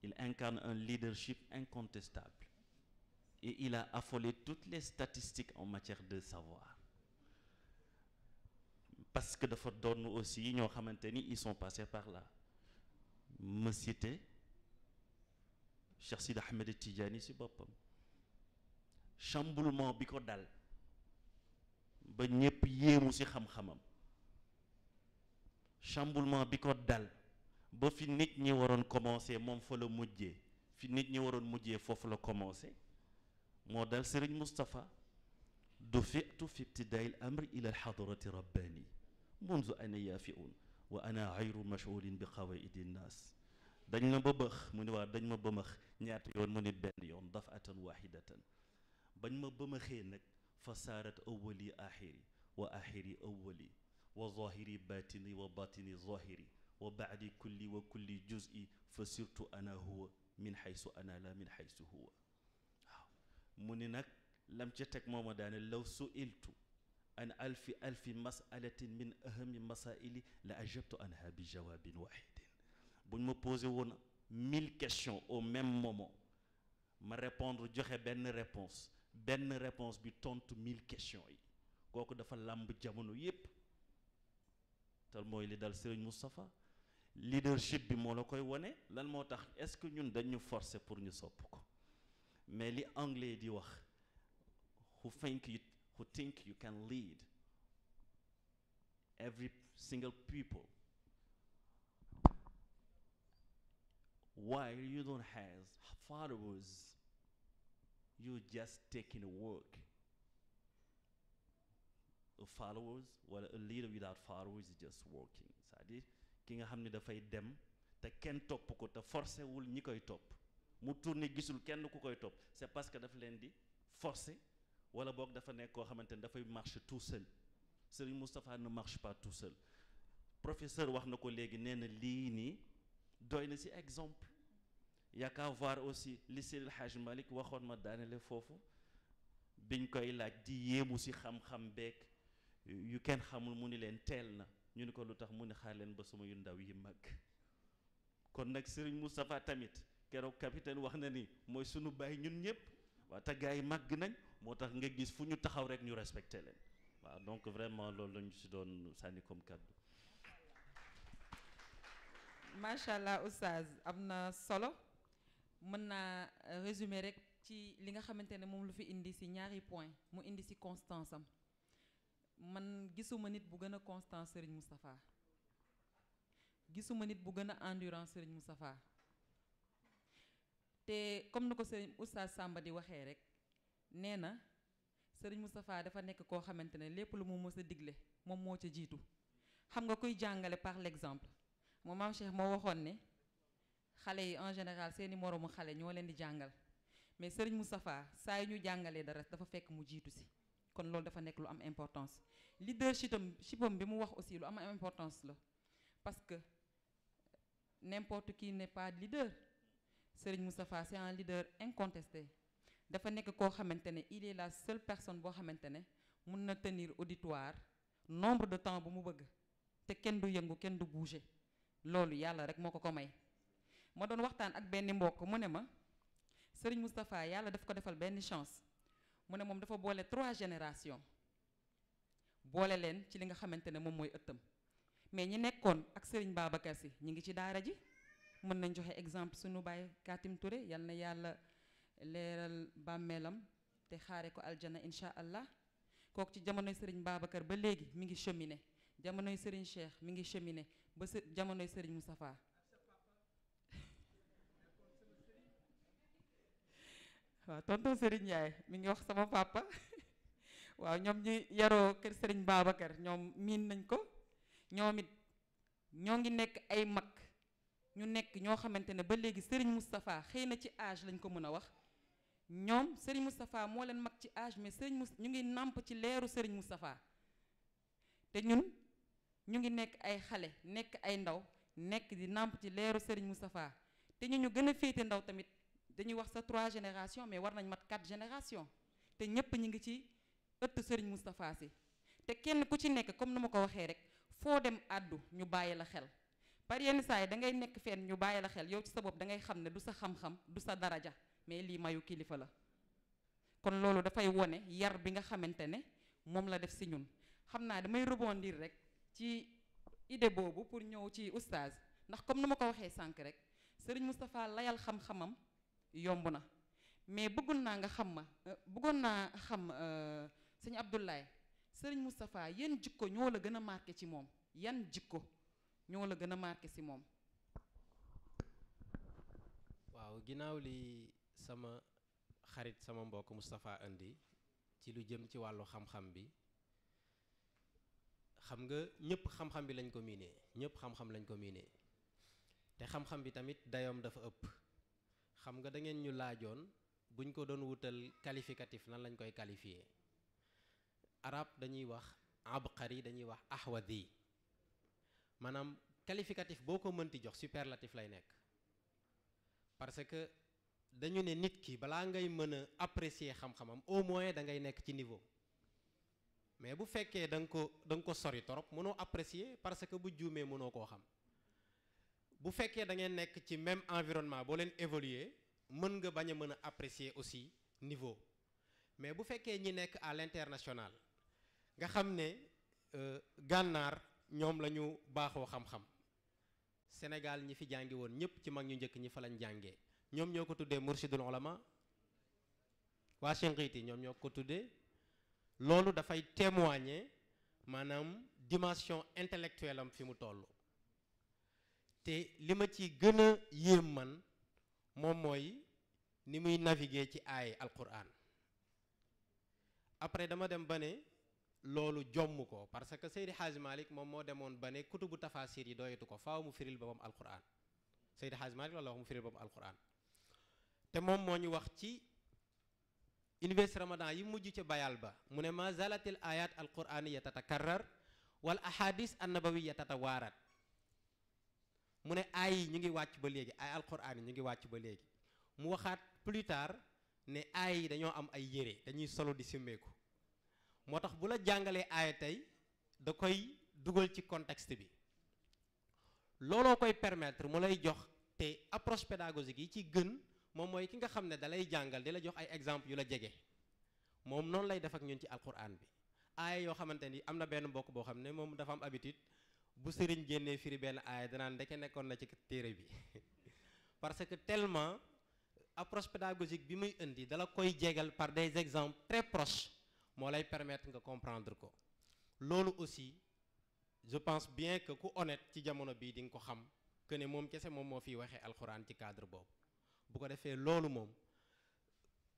[SPEAKER 8] il incarne un leadership incontestable et il a affolé toutes les statistiques en matière de savoir parce que dafa doon aussi ñoo xamante ni ils sont passés par là ma cité Cheikh Sidi Ahmed Tidiane si boppam chamboulement bi ko dal ba ñépp yéemu si xam-xamam chamboulement bi ko dal ba fi nit ñi waroon commencer moom fa la mujjee fi nit ñi waroon mujjee foofu la commencer moo dal Serigne Moustapha dufitu fi ibtidaai l amri ila alxadarati rabbani munzu ana yaafiun wa ana ayru mashghulin bi qawaidi nnaas dañ ma bëmëx mu ni waa dañ ma bëmëx ñaata yoon mu ni benn yoon dafatan wahidatan bañ ma bëmëxee nag fa saarat awwali axiri wa axiri awwali wa zahiri batini wa batini zahiri wa baadi kulli wa kulli juz'i fa sirtu ana huwa min xaysu ana la min xaysu huwa waaw mu ni nag lam ca teg mooma daane law su'iltu an alfi masalatin min ahami masaili la ajabtu anha bi jawabin wahidin buñ ma posé woon 1000 questions au même moment ma répondre joxe benn réponse bi tontu 1000 questions yi kooku dafa làmb jamono yépp tal mooy li dal Serigne Moustapha leadership bi moo la koy wone lan moo tax est-ce que ñun dañu forcer pour ñu sopp ko mais li anglais di wax who think you can lead every single people while you don't have followers you just taking a work a followers wala a leader without followers is just working c'est-à-dire ki nga xam ne dafay dem te kenn topp ko te forcé wul ñi koy topp mu tourné gisul kenn ku koy topp c'est parce que daf leen di forcer wala boog dafa nekk koo xamante ne dafay marche tout seul Serigne Moustapha ne marche pas tout seul professeur wax na ko léegi nee na lii nii doy na ci exemple yaakaar voir aussi li Seydi El Hadj Malick waxoon ma daanele foofu biñ koy laaj di yéemu ci xam-xam beeg yu kenn xamul mu ni leen teel na ñu ni ko lu tax mu ni xaar leen ba sama yu ndaw yi mag kon nag Serigne Moustapha tamit keroog capitaine wax na ni mooy sunu baay ñun ñëpp waaw te gars yi màgg nañ moo tax nga gis fu ñu taxaw rek ñu respecté leen waaw donc vraiment loolu lañu ci doon sànni comme kàddu.
[SPEAKER 7] macha allah oustaz am na solo mën naa résumer rek ci li nga xamante ne moom lu fi indi ci ñaari point mu indi ci constance am man gisuma nit bu gën a constant Serigne Moustapha gisuma nit bu gën a endurant Serigne Moustapha te comme ni ko sëriñ Oustaz Samba di waxee rek nee na sëriñ Moustapha dafa nekk koo xamante ne lépp lu mu mës a digle moom moo ca jiitu. xam nga kuy jàngale par l'exemple moom maam Cheikh moo waxoon ne xale yi en général seeni moroomu xale ñoo leen di jàngal mais sëriñ Moustapha saa yu ñu jàngalee dara dafa fekk mu jiitu si. kon loolu dafa nekk lu am importance leadershipam bi mu wax aussi lu am importance la parce que n'importe qui n'est pas leader. Serigne Moustapha c'est un leader incontesté dafa nekk koo xamante ne il est la seule personne boo xamante ne mun na tenir auditoire nombre de temps bu mu bëgg te kenn du yëngu kenn du bouger loolu yàlla rek moo ko may. ma doon waxtaan ak benn mbokk mu ne ma Serigne Moustapha yàlla daf ko defal benn chance mu ne moom dafa boole 3 générations boole leen ci li nga xamante ne moom mooy ëttam mais ñi nekkoon ak Serigne Babacar Sy ñi ngi ci daara ji. mën nañ joxe exemple suñu baay Katim Touré yal na yàlla leeral bàmmeelam te xaare ko aljana incha allah kooku ci jamonoy Serigne Babacar ba léegi mi ngi cheminé jamonoy Serigne Cheikh mi ngi cheminé ba jamonoy Serigne Moustapha waaw tonton Serigne Ndiaye mi ngi wax sama papa waaw ñoom ñi yaroo kër Serigne Babacar ñoom miin nañ ko ñoom it ñoo ngi nekk ay mag ñu nekk ñoo xamante ne ba léegi Serigne Moustapha xëy na ci âge lañ ko mën a wax ñoom Serigne Moustapha moo leen mag ci âge mais ñu ngi nàmp ci leeru Serigne Moustapha te ñun ñu ngi nekk ay xale nekk ay ndaw nekk di nàmp ci leeru Serigne Moustapha te ñu gën a féete ndaw tamit dañuy wax sa 3 générations mais war nañ mat 4 générations te ñëpp ñu ngi ci ëtt Serigne Moustapha si te kenn ku ci nekk comme ni ma ko waxee rek foo dem àddu ñu bàyyi la xel. par yenn saa yi da ngay nekk fenn ñu bàyyi la xel yow ci sa bopp da ngay xam ne du sa xam-xam du sa daraja mais lii mayu kilifa la kon loolu dafay wone yar bi nga xamante ne moom la def si ñun xam naa damay rebondir rek ci idée boobu pour ñëw ci oustaz ndax comme ni ma ko waxee sànq rek Serigne Moustapha layal xam-xamam yomb na mais bëggoon naa xam sëñ Abdoulaye Serigne Moustapha yan jikko ñoo la gën a marqué ci moom yan jikko ñoo la gën a marqué ci moom.
[SPEAKER 9] waaw ginnaaw li sama xarit sama mbokk Moustapha indi ci lu jëm ci wàllu xam-xam bi xam nga ñëpp xam-xam bi lañ ko miinee ñëpp xam-xam lañ ko miinee te xam-xam bi tamit dayoom dafa ëpp xam nga da ngeen ñu laajoon buñ ko doon wutal qualificatif nan lañ koy qualifier arab dañuy wax abqari dañuy wax ahwadi maanaam qualificatif boo ko mënti jox superlatif lay nekk parce que dañu ne nit ki balaa ngay mën a apprécier xam-xamam au moins da ngay nekk ci niveau mais bu fekkee da nga ko sori torop mënoo apprécier parce que bu juumee mënoo koo xam bu fekkee da ngeen nekk ci même environnement boo leen évoluer mën nga bañ a mën a apprécier aussi niveau mais bu fekkee ñi nekk à l'international nga xam ne gànnaar ñoom la ñu baaxoo xam-xam Sénégal ñi fi jàngi woon ñëpp ci mag ñu njëkk ñi fa lañ jàngee ñoom ñoo ko tuddee mursidul ulama waa Shinqiti ñoom ñoo ko tuddee loolu dafay témoigner maanaam dimension intellectuelle am fi mu toll te li ma ci gën a yéem man moom mooy ni muy naviguer ci ay alquran après dama dem ba ne loolu jomm ko parce que Seydi Hadj Malick moom moo demoon ba ne kutubu tafasir yi doyatu ko faaw mu firil boppam alquran Seydi Hadj Malick loolu wax mu firil boppam alquran te moom moo ñu wax ci université Ramadan yi mujj ca bayal ba mu ne ma zalatil ayat alquraniya tatakarrar wal ahadis annabawiya tatawaarat mu ne ay yi ñu ngi wàcc ba léegi ay alquran yi ñu ngi wàcc ba léegi mu waxaat plus tard ne ay yi dañoo am ay yére dañuy solo di simmeeku moo tax bu la jàngalee aaya tey da koy dugal ci contexte bi looloo koy permettre mu lay jox te approche pédagogique yi ci gën moom mooy ki nga xam ne da lay jàngal di la jox ay exemple yu la jege moom noonu lay def ak ñun ci alquran bi aaya yoo xamante ni am na benn mbokk boo xam ne moom dafa am habitude bu sëriñ génnee firi benn aaya danaan ndeke nekkoon na ci téere bi parce que tellement approche pédagogique bi muy indi dala koy jegal par des exemples très proches moo lay permettre nga comprendre ko loolu aussi je pense bien que ku honnête ci jamono bii di nga ko xam que ne moom kese moom moo fiy waxee alxuraan ci cadre boobu bu ko defee loolu moom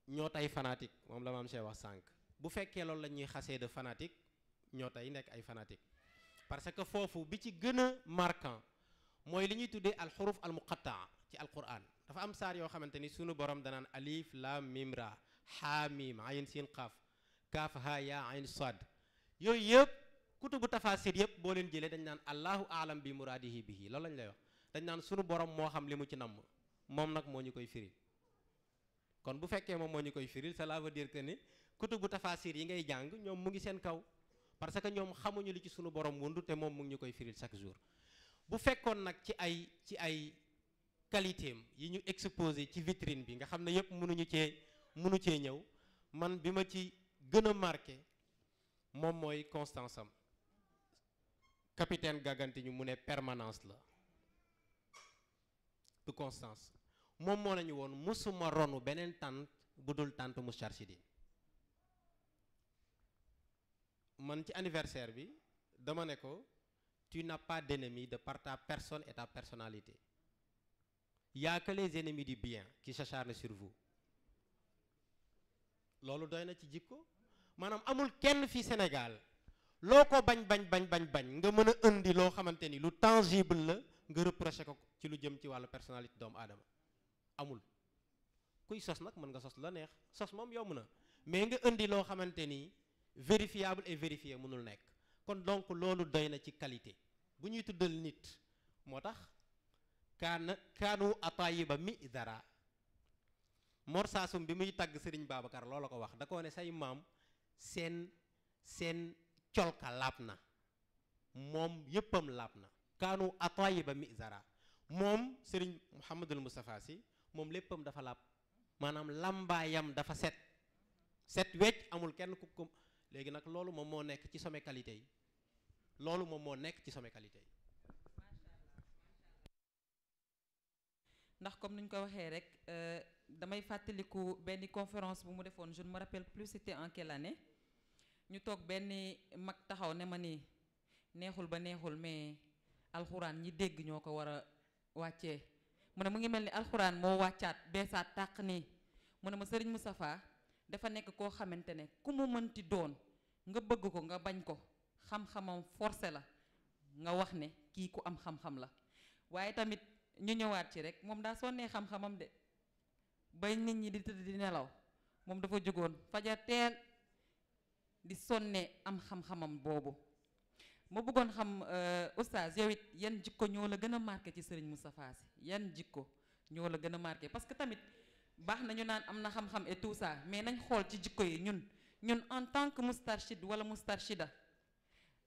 [SPEAKER 9] ñoo tey fanatique moom la maam Cheikh wax sànq bu fekkee loolu la ñuy xasee de fanatique ñoo tey nekk ay fanatique parce que foofu bi ci gën a marquant mooy li ñuy tuddee al xuruf al muqattaa ci alquran dafa am saar yoo xamante ni sunu borom danaan alif lam mim ra ha mim ayn sin qaaf kaaf ha ya ayn sad yooyu yëpp kutubu tafasir yëpp boo leen jëlee dañ naan allahu aalam bi muraadihi bihi loolu lañ lay wax dañ naan sunu borom moo xam li mu ci namm moom nag moo ñu koy firil kon bu fekkee moom moo ñu koy firil cela veut dire que ni kutubu tafasir yi ngay jàng ñoom mu ngi seen kaw parce que ñoom xamuñu li ci sunu borom wundu te moom mu ngi ñu koy firil chaque jour bu fekkoon nag ci ay qualité am yi ñu exposé ci vitrine bi nga xam ne yëpp mënu cee ñëw man bi ma ci gën a marqué moom mooy constance am capitaine Gaganti ñu mu ne permanence la du constance moom moo nañu woon musuma ronu beneen tànt bu dul tànt Moustarchidine man ci anniversaire bi dama ne ko tu n'as pas d'ennemi de par ta personne et ta personnalité. Il n'y a que les ennemis du bien qui s'acharnent sur vous. loolu doy na ci jikko maanaam amul kenn fii Sénégal loo ko bañ nga mën a indi loo xamante ni lu tangible la nga reproché ko ci lu jëm ci wàllu personnalité doomu aadama amul kuy sos nag mën nga sos la neex sos moom yomb na mais nga indi loo xamante ni vérifiable et vérifié mënul nekk kon donc loolu doy na ci qualité bu ñuy tuddal nit moo tax kaanu atayiba mi dara Mor Saasum bi muy tagg Sëriñ Babacar loola ko wax da ko ne say maam seen colka laab na moom yëppam laab na kaanu atayiba mi dara moom Sëriñ Mouhamadul Moustapha Sy moom léppam dafa laab maanaam lambaayam dafa set wecc amul kenn ku ko léegi nag loolu moom moo nekk ci sommet qualité yi loolu moom moo nekk ci sommet qualité yi
[SPEAKER 7] ndax comme ni ñu ko waxee rek damay fàttaliku benn conférence bu mu defoon je ne me rappelle plus c'était en quelle année ñu toog benn mag taxaw ne ma ni neexul ba neexul mais alxuraan ñi dégg ñoo ko war a wàccee mu ne mu ngi mel ni alxuraan moo wàccaat beesaat tàq nii mu ne ma Serigne Moustapha dafa nekk koo xamante ne ku mu mënti doon nga bëgg ko nga bañ ko xam-xamam forcé la nga wax ne kii ku am xam-xam la waaye tamit ñu ñëwaat ci rek moom daa sonnee xam-xamam de bay nit ñi di tëdd di nelaw moom dafa jógoon fajar teel di sonne am xam-xamam boobu ma bëggoon xam oustaz yow it yan jikko ñoo la gën a marqué ci Serigne Moustapha Sy yan jikko ñoo la gën a marqué parce que tamit baax na ñu naan am na xam-xam et tout ça mais nañ xool ci jikko yi ñun en tant que Moustarchid wala Moustarchida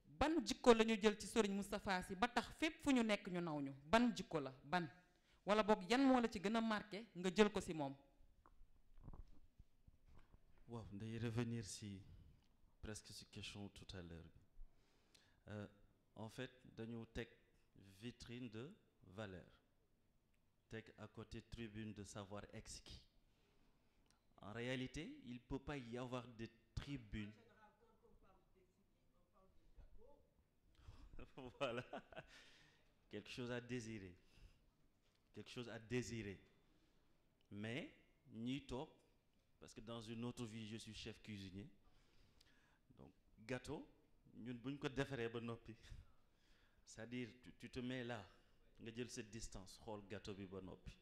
[SPEAKER 7] ban jikko la ñu jël ci Serigne Moustapha Sy ba tax fépp fu ñu nekk ñu naw ñu ban jikko la ban wala boog yan moo la ci gën a marqué nga jël ko ci moom.
[SPEAKER 8] waaw day revenir si presque si question tout à l'heure en fait dañu teg vitrine de valeur teg à côté tribune de savoir exquis en réalité il peut pas y avoir de tribune. Voilà, quelque chose à désirer mais ñiy toog parce que dans une autre vie je suis chef cuisinier donc gâteau ñun bu ñu ko defaree ba noppi c'est-à-dire tu te mets là nga jël cette distance xool gâteau bi ba noppi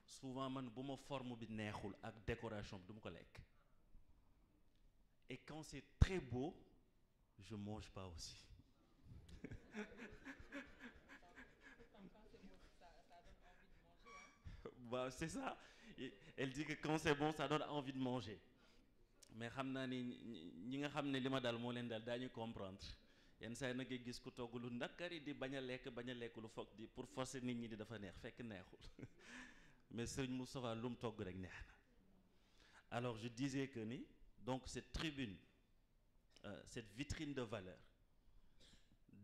[SPEAKER 8] souvent man bu ma forme bi neexul ak décoration bi du ma ko lekk et quand c'est très beau je mange pas aussi. Bah, c'est ça. Elle dit que quand c'est bon ça donne envie de manger mais xam naa ni ñi nga xam ne li ma daal moo leen daal daañu comprendre yenn saa yi nag gis ku togg lu nakari di bañ a lekk lu foog di pour forcer nit ñi di dafa neex fekk neexul mais Serigne Moustapha lu mu togg rek neex na. Alors je disais que ni donc cette tribune cette vitrine de valeur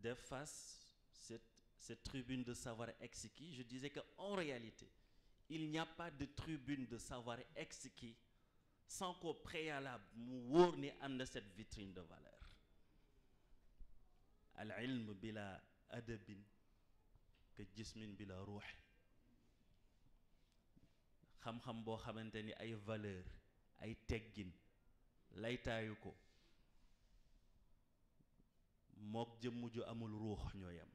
[SPEAKER 8] d'efface cette tribune de savoir exquis, je disais qu'en réalité, il n'y a pas de tribune de savoir exquis sans qu'au préalable, mu wóor ni ànd cette vitrine de valeur. Al-ilm bila adabin ka jismin bila ruux. xam-xam boo xamante ni ay valeur ay teggin laytaayu ko mook jëmm ju amul ruux ñoo yam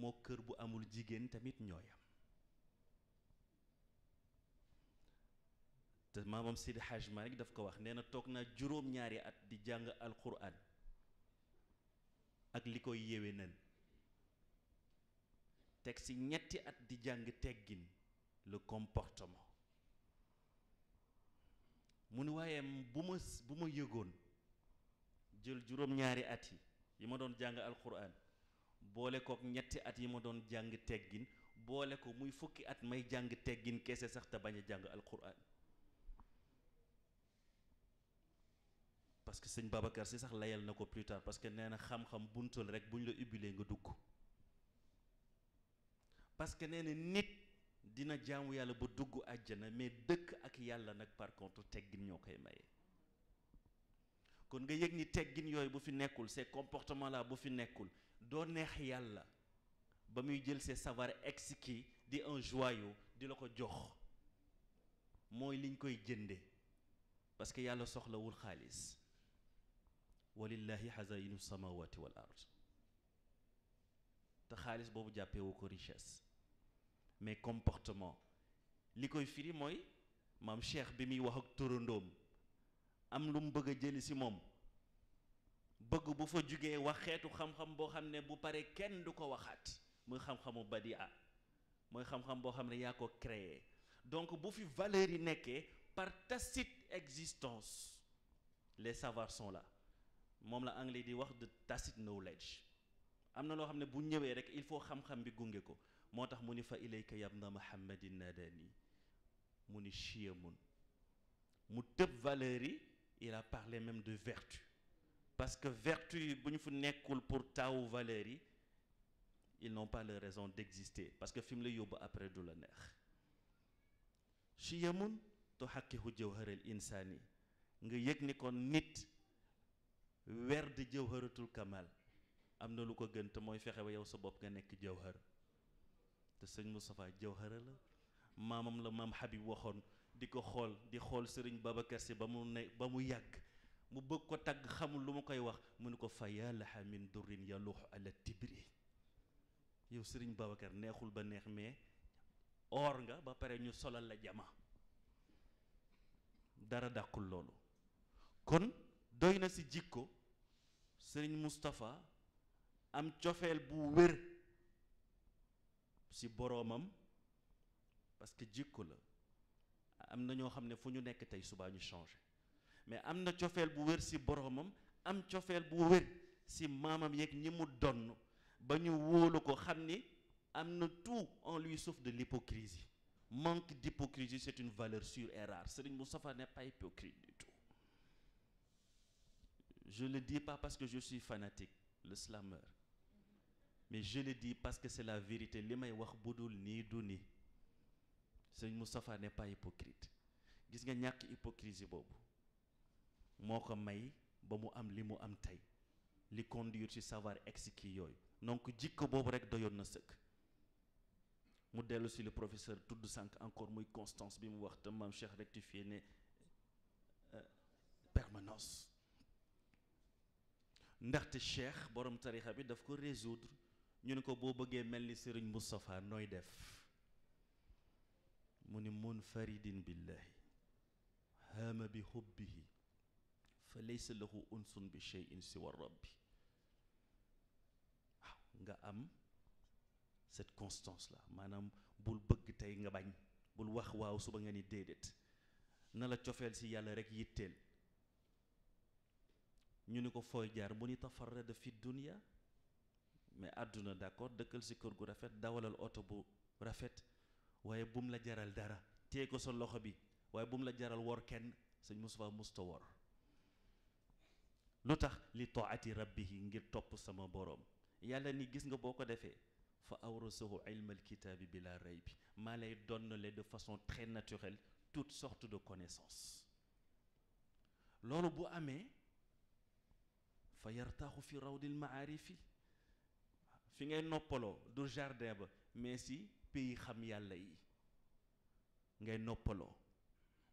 [SPEAKER 8] mook kër bu amul jigéen tamit ñoo yam te maamam Sidi Hajj Malik daf ko wax nee na toog naa juróom-ñaari at di jàng alquran ak li koy yéwe nen teg si ñetti at di jàng teggin le comportement mu ni waaye bu ma yëgoon jël juróom-ñaari at yi ma doon jàng alquran boole kook ñetti at yi ma doon jàng teggin boole ko muy fukki at may jàng teggin kese sax te bañ a jàng alquran parce que sëñ Babacar si sax layal na ko plus tard parce que nee na xam-xam buntul rek bu ñu la ubbilee nga dugg parce que nee na nit dina jaamu yàlla ba dugg àjjana mais dëkk ak yàlla nag par contre teggin ñoo koy maye kon nga yëg ni teggin yooyu bu fi nekkul ces comportements là bu fi nekkul doo neex yàlla ba muy jël ces savoirs exquis di un joyau di la ko jox mooy liñ koy jënde parce que yàlla soxlawul xaalis walillahi xazainu samawati wal ard te xaalis boobu jàppewu ko richesse mais comportement li koy firi mooy maam Cheikh bi muy wax ak turandoom am lu mu bëgg a jëli si moom bëgg bu fa jugee wax xeetu xam-xam boo xam ne bu pare kenn du ko waxaat muy xam-xamu badia mooy xam-xam boo xam ne yaa ko créé donc bu fi valeurs yi nekkee par tacite existence les savoirs sont là moom la anglais di wax de tacit knowledge am na loo xam ne bu ñëwee rek il faut xam-xam bi gunge ko moo tax mu ni fa ilayka yabna muhammadin nadani mu ni chiamun mu tëb valeurs yi il a parlé même de vertu parce que vertu yi bu ñu fu nekkul pour taawu valeurs yi ils n'ont pas leur raison d'exister parce que fi mu la yóbbu après du la neex chiamun tuhakkihu jawharal insani nga yëg ni kon nit werd jawharatul kamal am na lu ko gën te mooy fexe ba yow sa bopp nga nekk jawhar te sëñ Moustapha jawhara la maamam la maam Habib waxoon di ko xool di xool sëriñ Babacar Si ba mu yàgg mu bëgg ko tagg xamul lu mu koy wax mu ne ko fa yàllaha min durrin yaluuxu ala tibri yow sëriñ Babacar neexul ba neex mais or nga ba pare ñu solal la jama dara dàqul loolu kon doy na si jikko sëriñ Moustapha am cofeel bu wér si boroomam parce que jikko la am na ñoo xam ne fu ñu nekk tey subaa ñu changé mais am na cofeel bu wér si boroomam am cofeel bu wér si maamam yeeg ñi mu donn ba ñu wóolu ko xam ni am na tout en lui sauf de l'hypocrisie manque d'hypocrisie c'est une valeur sûre et rare Serigne Moustapha n'est pas hypocrite du tout je le dis pas parce que je suis fanatique le slameur mais je le dis parce que c'est la vérité li may wax budul nii du nii Serigne Moustapha n'est pas hypocrite gis nga ñàkk hypocrisie boobu moo ko may ba mu am li mu am tey li conduire ci savoir exquis yooyu donc jikko boobu rek doyoon na sëkk mu dellu si le professeur tudd sànq encore muy constance bi mu wax te maam Cheikh rectifié ne permanence ndaxte Cheikh borom tarixa bi daf ko résoudre ñu ne ko boo bëggee mel ni Serigne Moustapha nooy def mu ni munfaridin billahi haama bi hubbihi fa laysa lahu unsun bi shay'in siwa rabbi waaw nga am cette constance là maanaam bul bëgg tey nga bañ bul wax waaw suba nga ni déedéet na la cofeel si yàlla rek yitteel ñu ni ko fooy jaar mu ni tafarrada fi dunya mais àdduna d'accord dëkkal si kër gu rafet dawalal oto bu rafet waaye bum la jaral dara téye ko sa loxo bi waaye bum la jaral wor kenn sëñ Moustapha musta wor lu tax li taati rabbihi ngir topp sama boroom yàlla ni gis nga boo ko defee fa awrasahu ilma alkitaabi bila raybi maa lay donnale de façon très naturelle toutes sortes de connaissances loolu bu amee fa yartaaxu fi rawdil maarifi fi ngay noppaloo du jardin ba mais si pays xam yàlla yi ngay noppaloo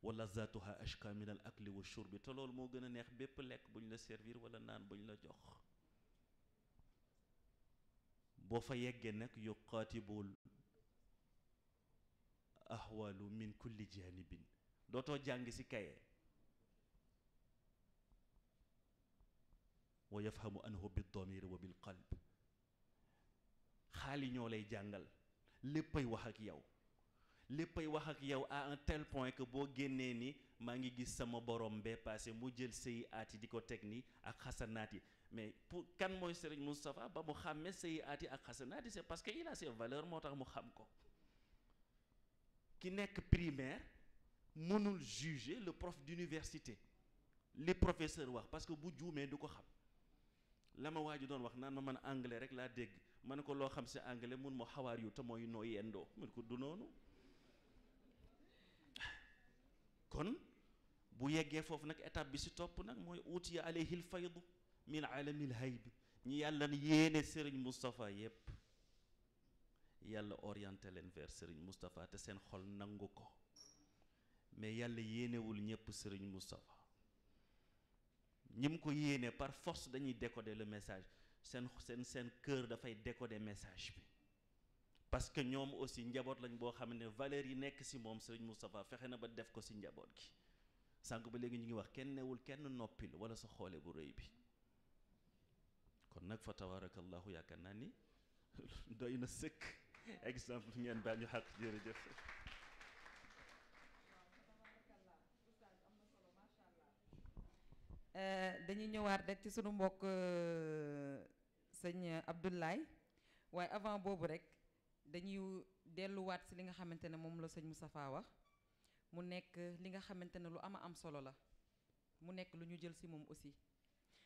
[SPEAKER 8] wala zaatuha ashka min al akli wa shurbi te loolu moo gën a neex bépp lekk bu ñu la servir wala naan bu ñu la jox. boo fa yeggee nag yuqaatibul ahwalu min kulli janibin dootoo jàng ci kaye wa yafhamu anhu bil damir wa bil qalb xaali ñoo lay jàngal léppay wax ak yow léppay wax ak yow à un tel point que boo génnee ni maa ngi gis sama borom bee passé mu jël sëyi aat yi di ko teg ni ak xasanaat yi mais pour kan mooy Serigne Moustapha ba mu xàmmee sëyi aat yi ak xasanaat yi c'est parce que il a ses valeurs moo tax mu xam ko. ki nekk primaire mënul juger le prof d'université li professeur wax parce que bu juumee du ko xam la ma waa ji doon wax naan ma man anglais rek laa dégg ma ne ko loo xam si anglais mun moo xawaar yu te mooy noo yendoo mun ko du noonu. kon bu yeggee foofu nag étape bi si topp nag mooy utiya alayhil faydu min alamil haybi ñi yàlla yéene Serigne Moustapha yépp yàlla orienté leen vers Serigne Moustapha te seen xol nangu ko mais yàlla yéenewul ñépp Serigne Moustapha ñi mu ko yéene par force dañuy décoder le message seen cœur dafay décoder message bi parce que ñoom aussi njaboot lañ boo xam ne valeurs yi nekk ci moom Serigne Moustapha fexe na ba def ko ci njaboot gi sànq ba léegi ñu ngi wax kenn newul kenn noppil wala sa xoole bu rëy bi kon nag fa tabarakallahu yaakaar naa ni doy na sëkk exemple ngeen baal ñu xaq jërëjëf.
[SPEAKER 7] dañuy ñëwaat rek ci sunu mbokk sëñ Abdoulaye waaye avant boobu rek dañuy delluwaat ci li nga xamante ne moom la sëñ Moustapha wax mu nekk li nga xamante ne lu am solo la mu nekk lu ñu jël ci moom aussi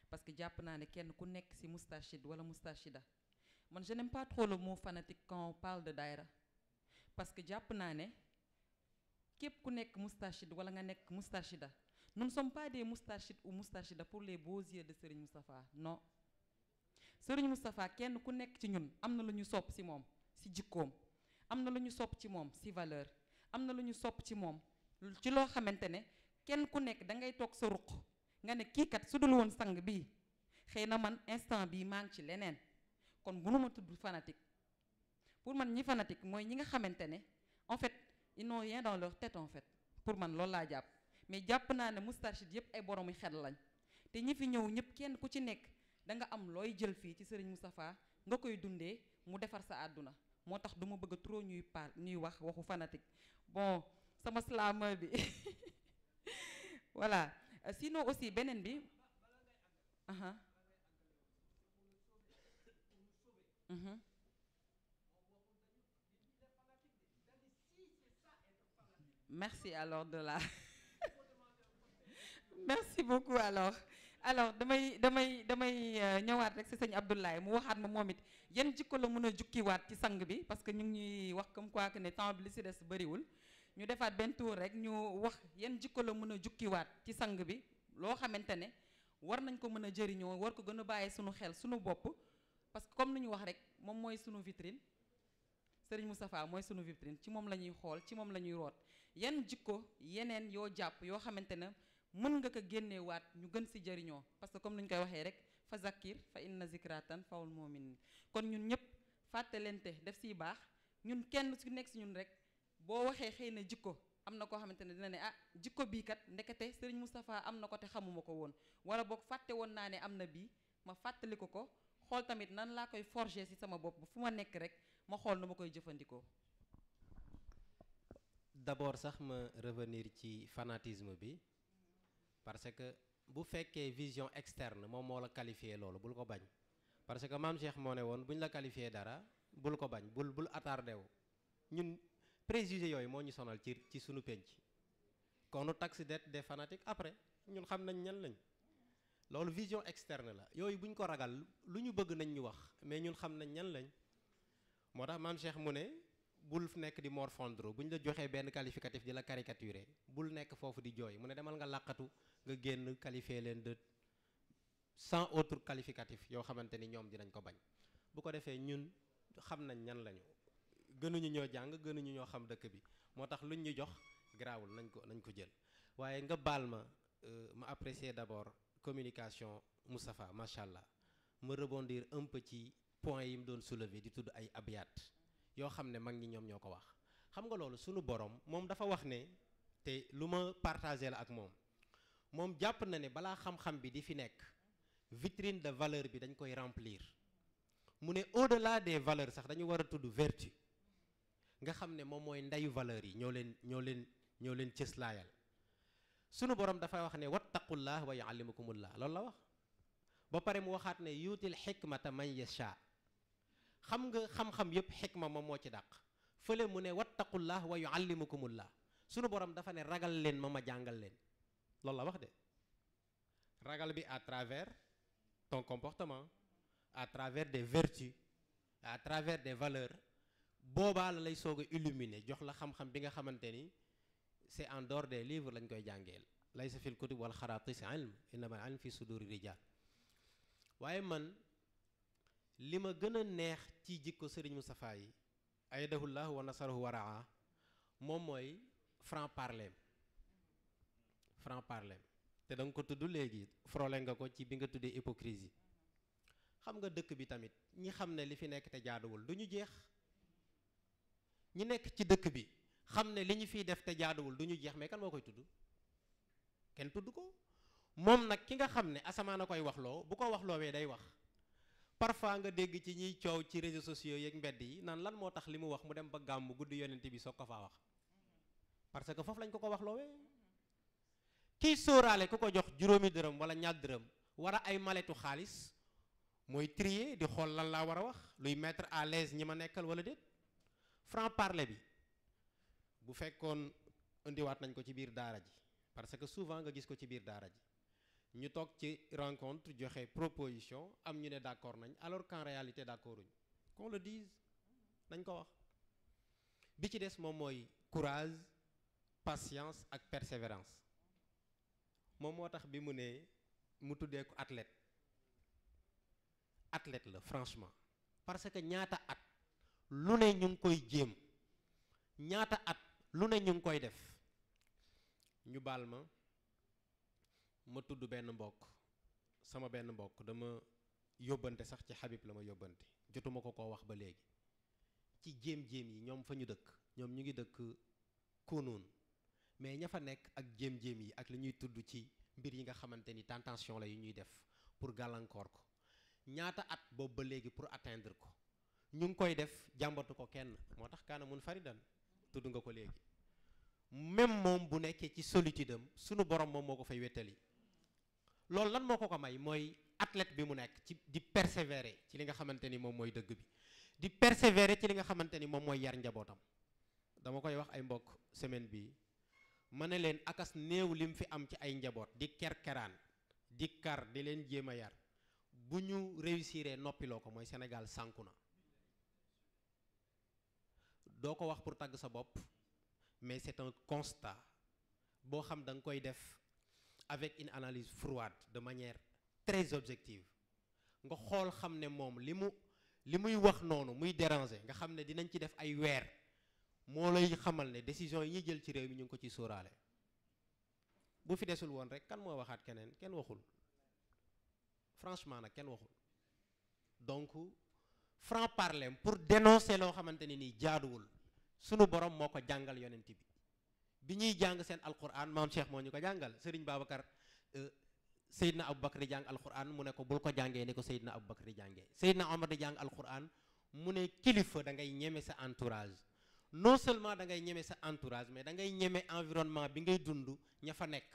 [SPEAKER 7] parce que jàpp naa ne kenn ku nekk ci moustachid wala moustachida man je n'aime pas trop le mot fanatique quand on parle de daïra parce que jàpp naa ne képp ku nekk moustachid wala nga nekk moustachida nous ne sommes pas des moustachides ou moustachida pour les beaux yeux de Serigne Moustapha non Serigne Moustapha kenn ku nekk ci ñun am na lu ñu sopp ci moom ci jikkoom am na lu ñu sopp ci moom ci valeur am na lu ñu sopp ci moom ci loo xamante ne kenn ku nekk da ngay toog sa ruq nga ne kii kat su dul woon sang bii xëy na man instant bii maa ngi ci leneen kon bu nu ma tudd fanatique pour man ñi fanatique mooy ñi nga xamante ne en fait ils n'ont rien dans leur tête en fait pour man loolu laa jàpp mais jàpp naa ne moustachid yëpp ay boroomi xel lañ te ñi fi ñëw ñëpp kenn ku ci nekk da nga am looy jël fii ci Serigne Moustapha nga koy dundee mu defar sa àdduna moo tax du ma bëgg trop ñuy wax waxu fanatique bon sama slameur bi voilà sinon aussi beneen bi merci alors de la merci beaucoup alors damay ñëwaat rek ci sëñ Abdoulaye mu waxaat ma moom it yan jikko la mën a jukkiwaat ci sang bi parce que ñu ngi ñuy wax comme quoi que ne temps bi li ci des bëriwul ñu defaat benn tour rek ñu wax yan jikko la mën a jukkiwaat ci sang bi loo xamante ne war nañ ko mën a jëriñoo war ko gën a bàyyi sunu xel sunu bopp parce que comme ni ñu wax rek moom mooy sunu vitrine Serigne Moustapha mooy sunu vitrine ci moom la ñuy xool ci moom la ñuy root yan jikko yeneen yoo jàpp yoo xamante ne mën nga ko génneewaat ñu gën ci jëriñoo parce que comme ni ñu koy waxee rek fa zakkir fa inna zikratan fawul mu'minin kon ñun ñëpp fàttalente def ciy baax ñun kenn su nekk ci ñun rek boo waxee xëy na jikko am na koo xamante ne dina ne ah jikko bii kat ndekete Serigne Moustapha am na ko te xamuma ko woon wala boog fàtte woon naa ne am na bii ma fàttali ko xool tamit nan laa koy forger ci sama bopp fu ma nekk rek ma xool nu ma koy jëfandikoo.
[SPEAKER 9] D'abord sax ma revenir ci fanatisme bi parce que bu fekkee vision externe moom moo la qualifié loolu bul ko bañ parce que maam Cheikh moo ne woon bu ñu la qualifié dara bul ko bañ bul attardé wu ñun préjugé yooyu moo ñu sonal ci sunu penc qu'on nous taxe d'être des fanatiques après ñun xam nañ ñan lañ loolu vision externe la yooyu bu ñu ko ragal lu ñu bëgg nañ ñu wax mais ñun xam nañ ñan lañ moo tax maam Cheikh mu ne bul nekk di morfondre bu ñu la joxee benn qualificatif di la caricaturer bul nekk foofu di jooy mu ne demal nga làqatu nga génn qualifier leen de 100 autres qualificatifs yoo xamante ni ñoom dinañ ko bañ bu ko defee ñun xam nañ ñan lañu gënuñu ñoo jàng gënuñu ñoo xam dëkk bi moo tax luñ ñu jox garaawul nañ ko jël waaye nga baal ma ma apprécier d'abord communication Moustapha macha allah ma rebondir un peu ci point yi mu doon soulever di tudd ay abiyat yoo xam ne mag ñi ñoom ñoo ko wax xam nga loolu sunu borom moom dafa wax ne te lu ma partagé la ak moom jàpp na ne balaa xam-xam bi di fi nekk vitrine de valeur bi dañ koy remplir mu ne au-delà des valeurs sax dañu war a tudd vertu nga xam ne moom mooy ndeyu valeurs yi ñoo leen cëslaayal sunu borom dafay wax ne wattaqullah wa yuallimukumullah loolu la wax ba pare mu waxaat ne yuutil xikmata man yasha xam nga xam-xam yépp xikma moom moo ci dàq fële mu ne wattaqullah wa yuallimukumullah sunu borom dafa ne ragal leen ma jàngal leen loolu la wax de ragal bi à travers ton comportement à travers des vertus à travers des valeurs boobaa la lay soog a illuminer jox la xam-xam bi nga xamante ni c'est en dehors des livres lañ koy jàngeel laysa fil kutub wal xaratis ilm innama ilm fi suduri rijal waaye man li ma gën a neex ci jikko Serigne Moustapha yi aydahullah wa nasarahu wa raa moom mooy franc parler te da nga ko tudd léegi frôlé nga ko ci bi nga tuddee hypocrisie xam nga dëkk bi tamit ñi xam ne li fi nekk te jaaduwul du ñu jeex ñi nekk ci dëkk bi xam ne li ñu fiy def te jaaduwul du ñu jeex mais kan moo koy tudd kenn tudd ko moom nag ki nga xam ne asamaan a koy waxloo bu ko waxloowee day wax parfois nga dégg ci ñiy coow ci réseaux sociaux yeeg mbedd yi naan lan moo tax li mu wax mu dem ba gàmm guddi yonent bi soog ko faa wax parce que foofu lañ ko waxloowee kiy sóoraale ku ko jox juróomi dërëm wala ñaar dërëm war a ay maletu xaalis mooy trier di xool lan laa war a wax luy mettre à l'aise ñi ma nekkal wala déet franc parler bi bu fekkoon indiwaat nañ ko ci biir daara ji parce que souvent nga gis ko ci biir daara ji ñu toog ci rencontre joxe proposition am ñu ne d'accord nañ alors qu'en réalité d'accorduñ qu'on le dise nañ ko wax bi ci des moom mooy courage patience ak persévérance moom moo tax bi mu ne mu tuddee ko athlète la franchement parce que ñaata at lu ne ñu ngi koy jéem ñaata at lu ne ñu ngi koy def ñu baal ma tudd benn mbokk sama benn mbokk dama yóbbante sax ci Habib la ma yóbbante jotuma ko wax ba léegi ci jéem-jéem yi ñoom fa ñu dëkk ñoom ñu ngi dëkk Kounoune mais ña fa nekk ak jéem-jéem yi ak li ñuy tudd ci mbir yi nga xamante ni tentation la yu ñuy def pour gàllankoor ko ñaata at boobu ba léegi pour atteindre ko ñu ngi koy def jàmbatu ko kenn moo tax kaana mun faridan tudd nga ko léegi même moom bu nekkee ci solitude am sunu borom moom moo ko fay wettali loolu lan moo ko may mooy athlète bi mu nekk ci di persévérer ci li nga xamante ni moom mooy dëgg bi di persévérer ci li nga xamante ni moom mooy yar njabootam dama koy wax ay mbokk semaine bi ma ne leen akas néew lim fi am ci ay njaboot di kerkeraan di kar di leen jéem a yar bu ñu réussiree noppiloo ko mooy Sénégal sànku na doo ko wax pour tàgg sa bopp mais c'est un constat boo xam da nga koy def avec une analyse froide de manière très objective nga xool xam ne moom li muy wax noonu muy déranger nga xam ne dinañ ci def ay weer moo lay xamal ne décision yi ñuy jël ci réew mi ñu ngi ko ci sóoraale bu fi desul woon rek kan moo waxaat kenn waxul franchement nag kenn waxul donc franc parler pour dénoncer loo xamante ne nii jaaduwul sunu borom moo ko jàngal yonent bi ñuy jàng seen alquran maam Cheikh moo ñu ko jàngal Serigne Babacar Seydina Aboubacar di jàng alquran mu ne ko bul ko jàngee ni ko Seydina Aboubacar di jàngee Seydina Omar di jàng alquran mu ne kilifa da ngay ñeme sa entourage non seulement da ngay ñeme sa entourage mais da ngay ñeme environnement bi ngay dund ña fa nekk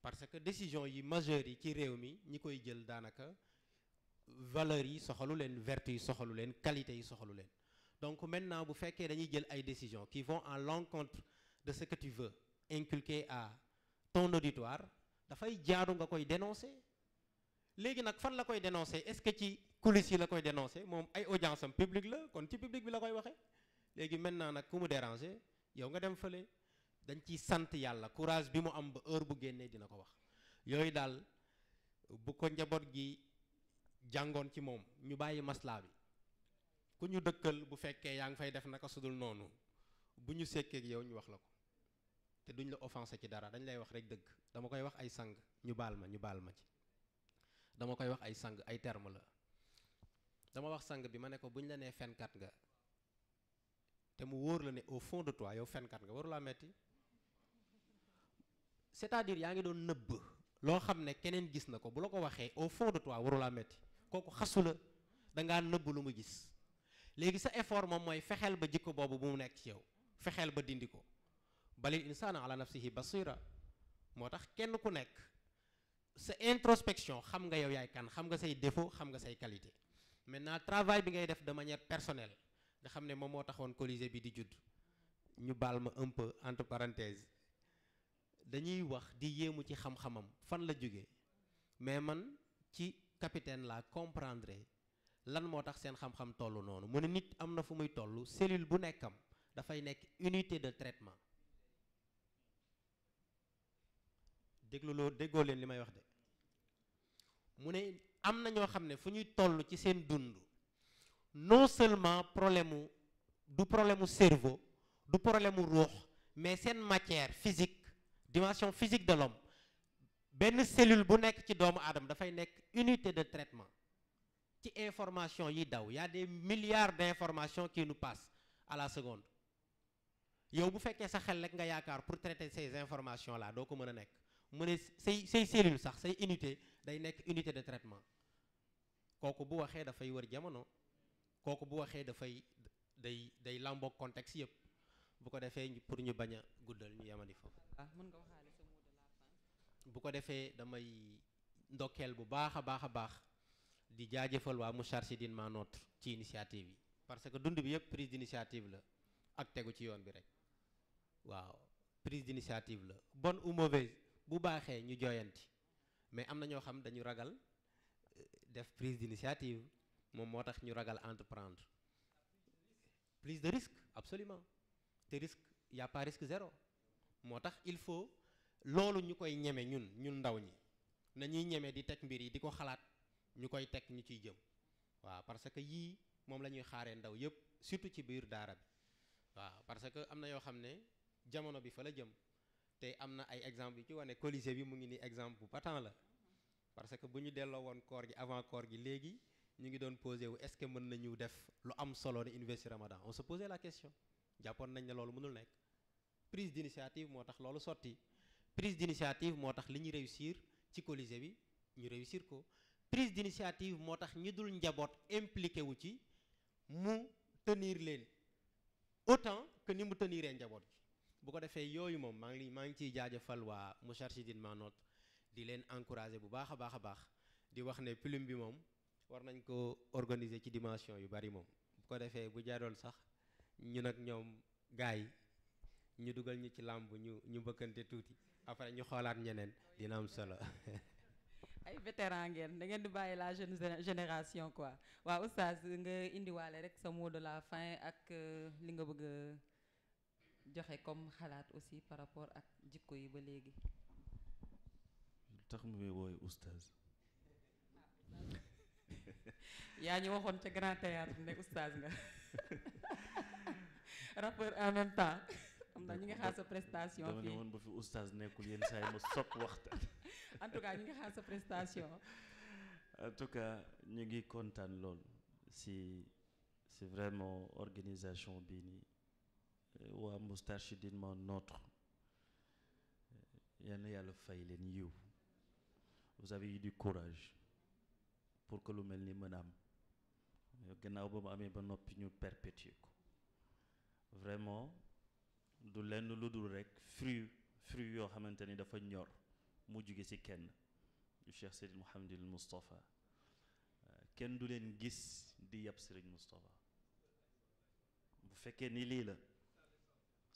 [SPEAKER 9] parce que décision yi majeures yi ci réew mi ñi koy jël daanaka valeurs yi soxalu leen vertu yi soxalu leen qualité yi soxalu leen donc maintenant bu fekkee dañuy jël ay décisions qui vont à l'encontre de ce que tu veux inculquer à ton auditoire dafay jaaru nga koy dénoncer léegi nag fan la koy dénoncer est-ce que ci coulisses yi la koy dénoncer moom ay audience am public la kon ci public bi la koy waxee léegi maintenant nag ku mu déranger yow nga dem fële dañ ciy sant yàlla courage bi mu am ba heure bu génnee dina ko wax yooyu daal bu ko njaboot gi jàngoon ci moom ñu bàyyi maslaa bi ku ñu dëkkal bu fekkee yaa ngi fay def naka sudul noonu bu ñu sekkee ak yow ñu wax la ko te duñ la offensé ci dara dañ lay wax rek dëgg. dama koy wax ay sang ñu baal ma ci dama koy wax ay sang ay terme la dama wax sang bi ma ne ko bu ñu la nee fenkat nga te mu wóor la ne au fond de toi yow fenkat nga warulaa metti c'est-à-dire yaa ngi doon nëbb loo xam ne keneen gis na ko bu la ko waxee au fond de toi warulaa metti kooku xasu la dangaa nëbb lu mu gis léegi sa effort moom mooy fexeel ba jikko boobu bu mu nekk ci yow fexeel ba dindi ko balil insaana ala nafsihi basira moo tax kenn ku nekk sa introspection xam nga yow yaay kan xam nga say défaut xam nga say qualité maintenant travail bi ngay def de manière personnelle nga xam ne moom moo taxoon Colisée bi di judd ñu baal ma un peu entre parenthèses dañuy wax di yéemu ci xam-xamam fan la jóge mais man ci capitaine la comprendre lan moo tax seen xam-xam toll noonu mu ne nit am na fu muy toll cellule bu nekkam dafay nekk unité de traitement déggoo leen li may wax de mu ne am na ñoo xam ne fu ñuy toll ci seen dund non seulement du problème mu cerveau du problème mu ruux mais seen matière physique dimension physique de l'homme benn cellule bu nekk ci doomu aadama dafay nekk unité de traitement ci information yi daw y a des milliards d'informations qui nous passent à la seconde yow bu fekkee sa xel rek nga yaakaar pour traiter ces informations là doo ko mën a nekk mu ne say cellule sax say unité day nekk unité de traitement kooku bu waxee dafay wër jamono kooku bu waxee dafay day lamboo contexte yëpp bu ko defee pour ñu bañ a guddal ñu yemandi foofu.
[SPEAKER 7] mën nga waxaale sa mot de la fin.
[SPEAKER 9] bu ko defee damay ndokkeel bu baax a baax di jaajëfal waa Moustarchidine Ma Notre ci initiative yi parce que dund bi yëpp prise d'initiative la ak tegu ci yoon bi rek waaw prise d'initiative la bonne ou mauvaise bu baaxee ñu jooyanti mais am na ñoo xam dañu ragal def prise d'initiative moom moo tax ñu ragal entreprendre prise de risque absolument te risque y a pas risque zéro moo tax il faut loolu ñu koy ñeme ñun ndaw ñi nañuy ñeme di teg mbir yi di ko xalaat ñu koy teg ñu ciy jëm waaw parce que yii moom la ñuy xaaree ndaw yëpp surtout ci biir daara bi waaw parce que am na yoo xam ne jamono bi fa la jëm te am na ay exemple yu ci wane Colisée bi mu ngi ni exemple bu patent la parce que bu ñu delloo woon koor gi avant koor gi léegi ñu ngi doon posé wu est-ce que mën nañu def lu am solo ni Université Ramadan on se posait la question jàppoon nañ ne loolu mënul nekk prise d'initiative moo tax loolu sotti prise d'initiative moo tax li ñu réussir ci Colisée bi ñu réussir ko prise d'initiative moo tax ñi dul njaboot impliqué wu ci mu tenir leen autant que ni mu teniree njaboot gi bu ko defee yooyu moom maa ngi ciy jaajëfal waa Moustarchidine Ma Notre di leen encourager bu baax a baax di wax ne plume bi moom war nañ ko organiser ci dimension yu bari moom bu ko defee bu jaadoon sax ñun ak ñoom gars yi ñu dugal ñu ci làmb ñu bëkkante tuuti après ñu xoolaat ñeneen dina am solo.
[SPEAKER 7] ay vétéran ngeen da ngeen di bàyyi la jeune génération quoi waaw oustaz nga indiwaale rek sa mot de la fin ak li nga bëgg a joxe comme xalaat aussi par rapport ak jikko yi ba léegi.
[SPEAKER 8] tax mu may wooy oustaz.
[SPEAKER 7] yaa ñu waxoon ca Grand Théâtre ne oustaz nga rappeur en même temps xam naa ñu ngi xaar sa prestation.
[SPEAKER 8] dama ne woon ba fi oustaz nekkul yenn saa yi ma soppi waxtaan.
[SPEAKER 7] en tout cas ñu ngi xaar sa prestation.
[SPEAKER 8] en tout cas ñu ngi kontaan lool si vraiment organisation bii nii waa Moustarchidine Ma Notre yal na yàlla fay leen yiw vous avez eu du courage pour que lu mel ni mën a am gannaaw ba mu amee ba noppi ñu perpétuer ko vraiment du lenn lu dul rek fruit yoo xamante ni dafa ñor mu jóge ci kenn du Cheikh Seydi Mouhamadul Moustapha kenn du leen gis di yàpp Serigne Moustapha bu fekkee ni lii la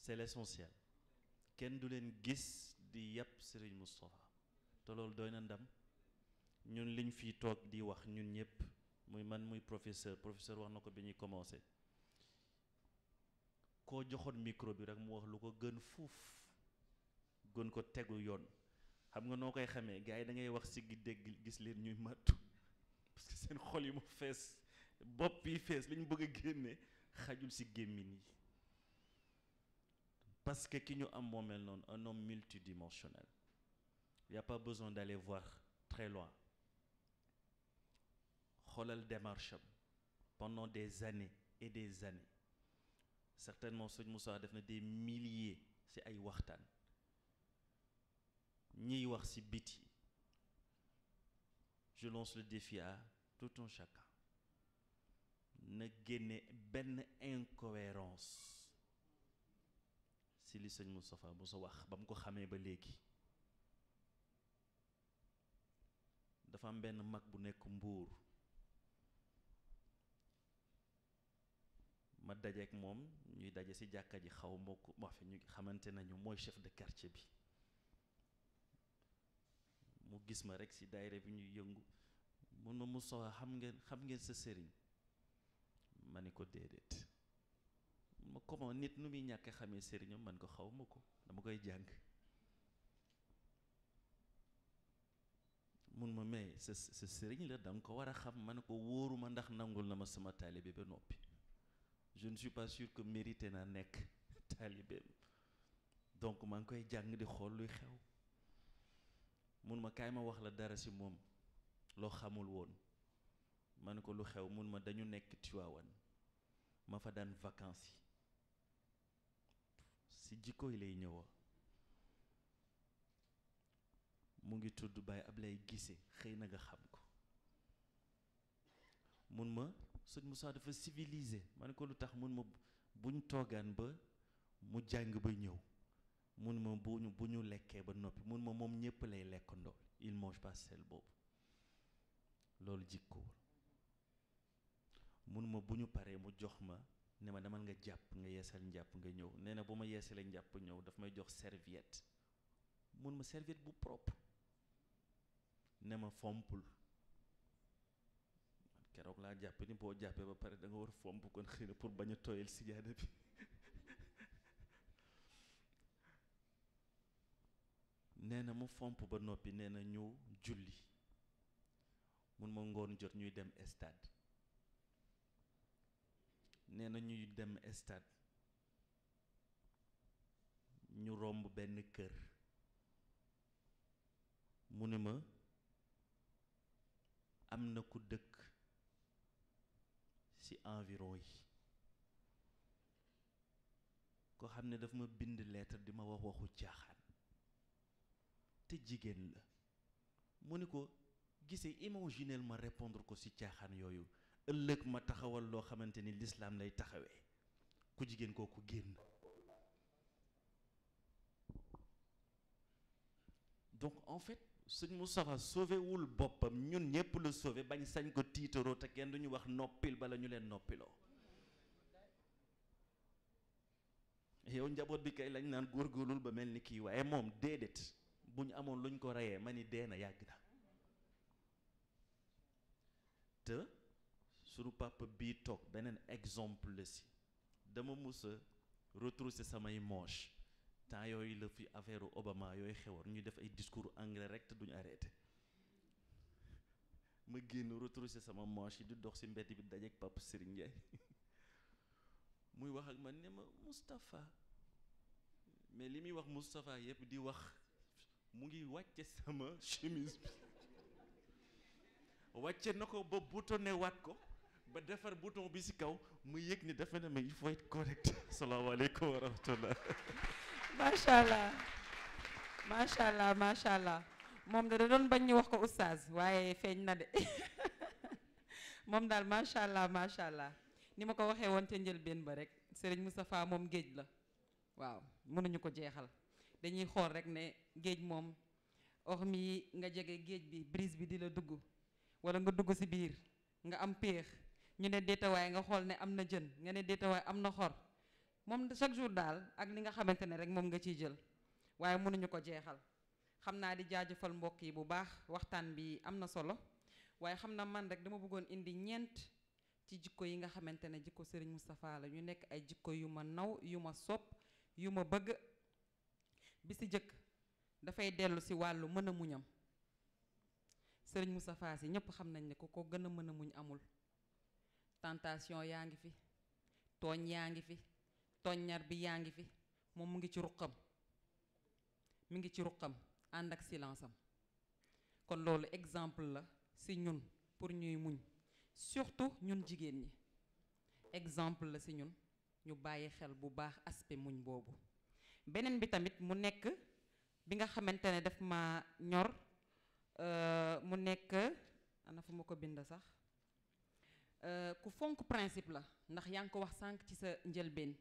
[SPEAKER 8] c'est l'essentiel kenn du leen gis di yàpp Serigne Moustapha te loolu doy na ndam ñun liñ fi toog di wax ñun ñëpp muy man muy professeur wax na ko bi ñuy commencé koo joxoon micro bi rek mu wax lu ko gën fuuf gën ko tegu yoon xam nga noo koy xamee gars yi da ngay wax si gi dégg gis leen ñuy màttu parce que seen xol yi mu fees bopp yi fees li ñu bëgg a génne xajul ci gémmiñ yi parce que ki ñu am moo mel noonu un homme multidimensionnel. Il n'y a pas besoin d'aller voir très loin. Xoolal démarche am pendant des années et des années certainement sëñ Moussa def na des milliers ci ay waxtaan ñiy wax ci biti. Je lance le défi à tout un chacun na génne benn incohérence ci li sëñ Moustapha Moussa wax ba mu ko xamee ba léegi. dafa am benn mag bu nekk Mbuur ma dajeek moom ñuy daje ci jàkka ji xaw ma ko ma fi ñu xamante nañu mooy chef de quartier bi mu gis ma rek ci daayira bi ñuy yëngu mun ma Moussa xam ngeen sa sëriñ ma ni ko déedéet ma comment nit nu muy ñàkk xamee sëriñam man ko xaw ma ko dama koy jàng mun ma mais sa sëriñ la danga ko war a xam ma ne ko wóoruma ndax nangul na ma sama taalibe ba noppi je ne suis pas sûr que mérité naa nekk taalibeem donc maa ngi koy jàng di xool luy xew mun ma kaay ma wax la dara ci moom loo xamul woon ma ne ko lu xew mun ma dañu nekk Tiwaawan ma fa daan vacances yi ci jikko yi lay ñëwa mu ngi tudd Baye Ablaye Gissé xëy na nga xam ko mun ma sëñ Moussa dafa civilisé ma ne ko lu tax mun ma buñ toogaan ba mu jàng ba ñëw mun ma bu ñu lekkee ba noppi mun ma moom ñépp lay lekkandoo il mange pas seul boobu loolu jikkoowul mun ma bu ñu paree mu jox ma ne ma demal nga jàpp nga yeesal njàpp nga ñëw nee na bu ma yeesalee njàpp ñëw daf may jox serviette mun ma serviette bu propre ne ma fompul keroog laa jàpp ni boo jàppee ba pare da nga war fomp kon xëy na pour bañ a tooyal sijaada bi nee na mu fomp ba noppi nee na ñu julli mun ma ngoon jot ñuy dem stade nee na ñuy dem stade ñu romb benn kër mu ne ma am na ku dëkk ci environ yi ko xam ne daf ma bind lettre di ma wax waxu caaxaan te jigéen la mu ne ko gisee imagineel ma répondre ko ci caaxaan yooyu ëllëg ma taxawal loo xamante ni l'islam lay taxawee ku jigéen kooku génn donc en fait sëñ Moustapha sauvé wul boppam ñun ñépp la sauvé bañ sañ ko tiitaroo te kenn duñu wax noppil bala ñu leen noppiloo yow njaboot bi kay lañ naan góorgóorlul ba mel ni kii waaye moom déedéet bu ñu amoon luñ ko reyee ma ni dee na yàgg na te sunu papa bii toog beneen exemple la si dama mus a retrousser samay manche temps yooyu la fi affaire Obama yooyu xewoon ñu def ay discours anglais rek te duñu arrêté ma génn retrousser sama manche yi di dox ci mbedd bi dajeek Papa Serigne Ndiaye muy wax ak man ne ma Moustapha mais li muy wax Moustapha yëpp di wax mu ngi wàcce sama chemise bi wàcce na ko ba boutonné waat ko ba defar bouton bi ci kaw mu yëg ni dafa ne ma il faut être correct. salaamaaleykum wa rahmatullah.
[SPEAKER 7] macha allah macha allah macha allah moom da doon bañ ñu wax ko oustaz waaye feeñ na de moom daal macha allah ni ma ko waxee woon ca njëlbéen ba rek Serigne Moustapha moom géej la waaw mënuñu ko jeexal dañuy xool rek ne géej moom hormis nga jege géej bi brise bi di la dugg wala nga dugg ci biir nga am péex ñu ne déetawaay nga xool ne am na jën nga ne déetawaay am na xor moom chaque jour daal ak li nga xamante ne rek moom nga ciy jël waaye mënuñu ko jeexal xam naa di jaajëfal mbokk yi bu baax waxtaan bi am na solo waaye xam na man rek dama bëggoon indi ñeent ci jikko yi nga xamante ne jikko Serigne Moustapha la ñu nekk ay jikko yu ma naw yu ma sopp yu ma bëgg bi ci jëkk dafay dellu ci wàllu mën a muñam Serigne Moustapha si ñëpp xam nañ ne ku ko gën a mën a muñ amul tentation yaa ngi fi tooñ yaa ngi fi tooññar bi yaa ngi fi moom mu ngi ci ruqam ànd ak silence am kon loolu exemple la ci ñun pour ñuy muñ surtout ñun jigéen ñi exemple la ci ñun ñu bàyyi xel bu baax aspect muñ boobu. beneen bi tamit mu nekk bi nga xamante ne daf ma ñor mu nekk ana fu ma ko bind sax ku fonk principe la ndax yaa ngi ko wax sànq ci sa njëlbeen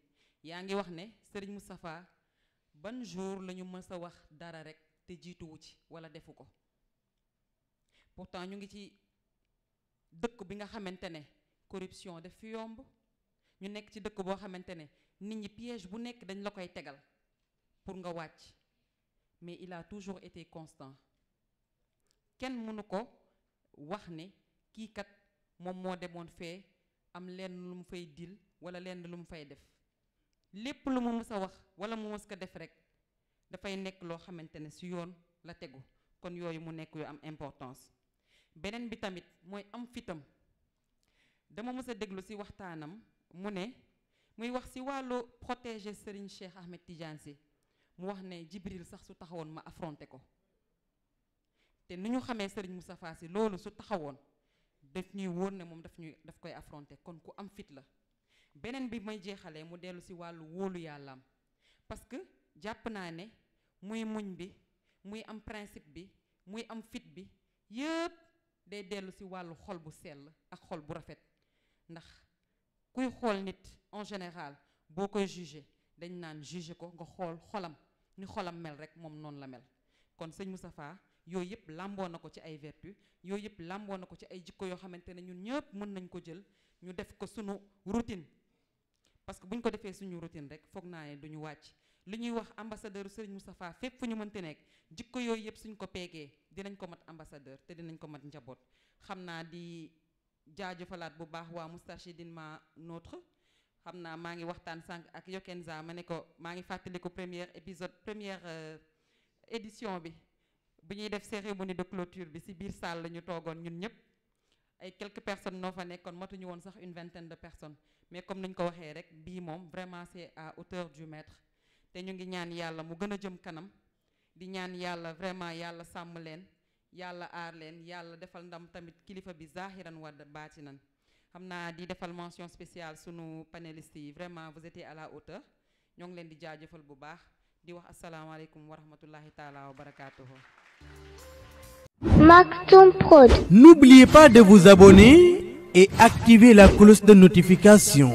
[SPEAKER 7] yaa ngi wax ne Serigne Moustapha ban jour la ñu mës a wax dara rek te jiituwu ci walla defu ko pourtant ñu ngi ci dëkk bi nga xamante ne corruption daf fi yomb ñu nekk ci dëkk boo xamante ne nit ñi piège bu nekk dañ la koy tegal pour nga wàcc mais il a toujours été constant kenn mënu ko wax ne kii kat moom moo demoon fee am lenn lu mu fay dil walla lenn lu mu fay def lépp lu mu mës a wax walla mu mës ko def rek dafay nekk loo xamante ne ci yoon la tegu kon yooyu mu nekk yu am importance. beneen bi tamit mooy am fitam dama mës a déglu ci waxtaanam mu ne muy wax ci wàllu protéger Serigne Cheikh Ahmed Tidiane Sy mu wax ne Jibril sax su taxawoon ma affronté ko te nu ñu xamee Serigne Moustapha Sy loolu su taxawoon daf ñuy wóor ne moom daf koy affronté kon ku am fit la. beneen bi may jeexalee mu dellu ci wàllu wóolu yàllaam parce que jàpp naa ne muy muñ bi muy am principe bi muy am fit bi yëpp day dellu ci wàllu xol bu sell ak xol bu rafet ndax kuy xool nit en général boo koy juger dañ naan juger ko nga xool xolam ni xolam mel rek moom noonu la mel kon sëñ Moustapha yooyu yëpp làmboo na ko ci ay vertu yooyu yëpp làmboo na ko ci ay jikko yoo xamante ne ñun ñëpp mën nañ ko jël ñu def ko sunu routine parce que bu ñu ko defee suñu routine rek foog naa ne duñu wàcc li ñuy wax ambassadeur Serigne Moustapha fépp fu ñu mënte nekk jikko yooyu yëpp suñ ko peegee dinañ ko mat ambassadeur te dinañ ko mat njaboot. xam naa di jaajëfalaat bu baax waa Moustarchidine ma notre xam naa maa ngi waxtaan sànq ak Yokenza ma ne ko maa ngi fàttaliku première édition bi bu ñuy def cérémonie de clôture bi ci biir salle la ñu toogoon ñun ñëpp ay quelques personnes noo fa nekkoon matuñu woon sax une vingtaine de personnes mais comme nañ ko waxee rek bii moom vraiment c'est à hauteur du maître te ñu ngi ñaan yàlla mu gën a jëm kanam di ñaan yàlla vraiment yàlla sàmm leen yàlla aar leen yàlla defal ndam tamit kilifa bi zahiran wa baatinan xam naa di defal mention spéciale sunu panélistes yi vraiment vous étiez à la hauteur ñoo ngi leen di jaajëfal bu baax di wax asalaamaaleykum wa rahmatullahi taala wa barakatuhu.
[SPEAKER 2] Maktoum Prod. N'oubliez pas de vous abonner et activer la cloche de notification.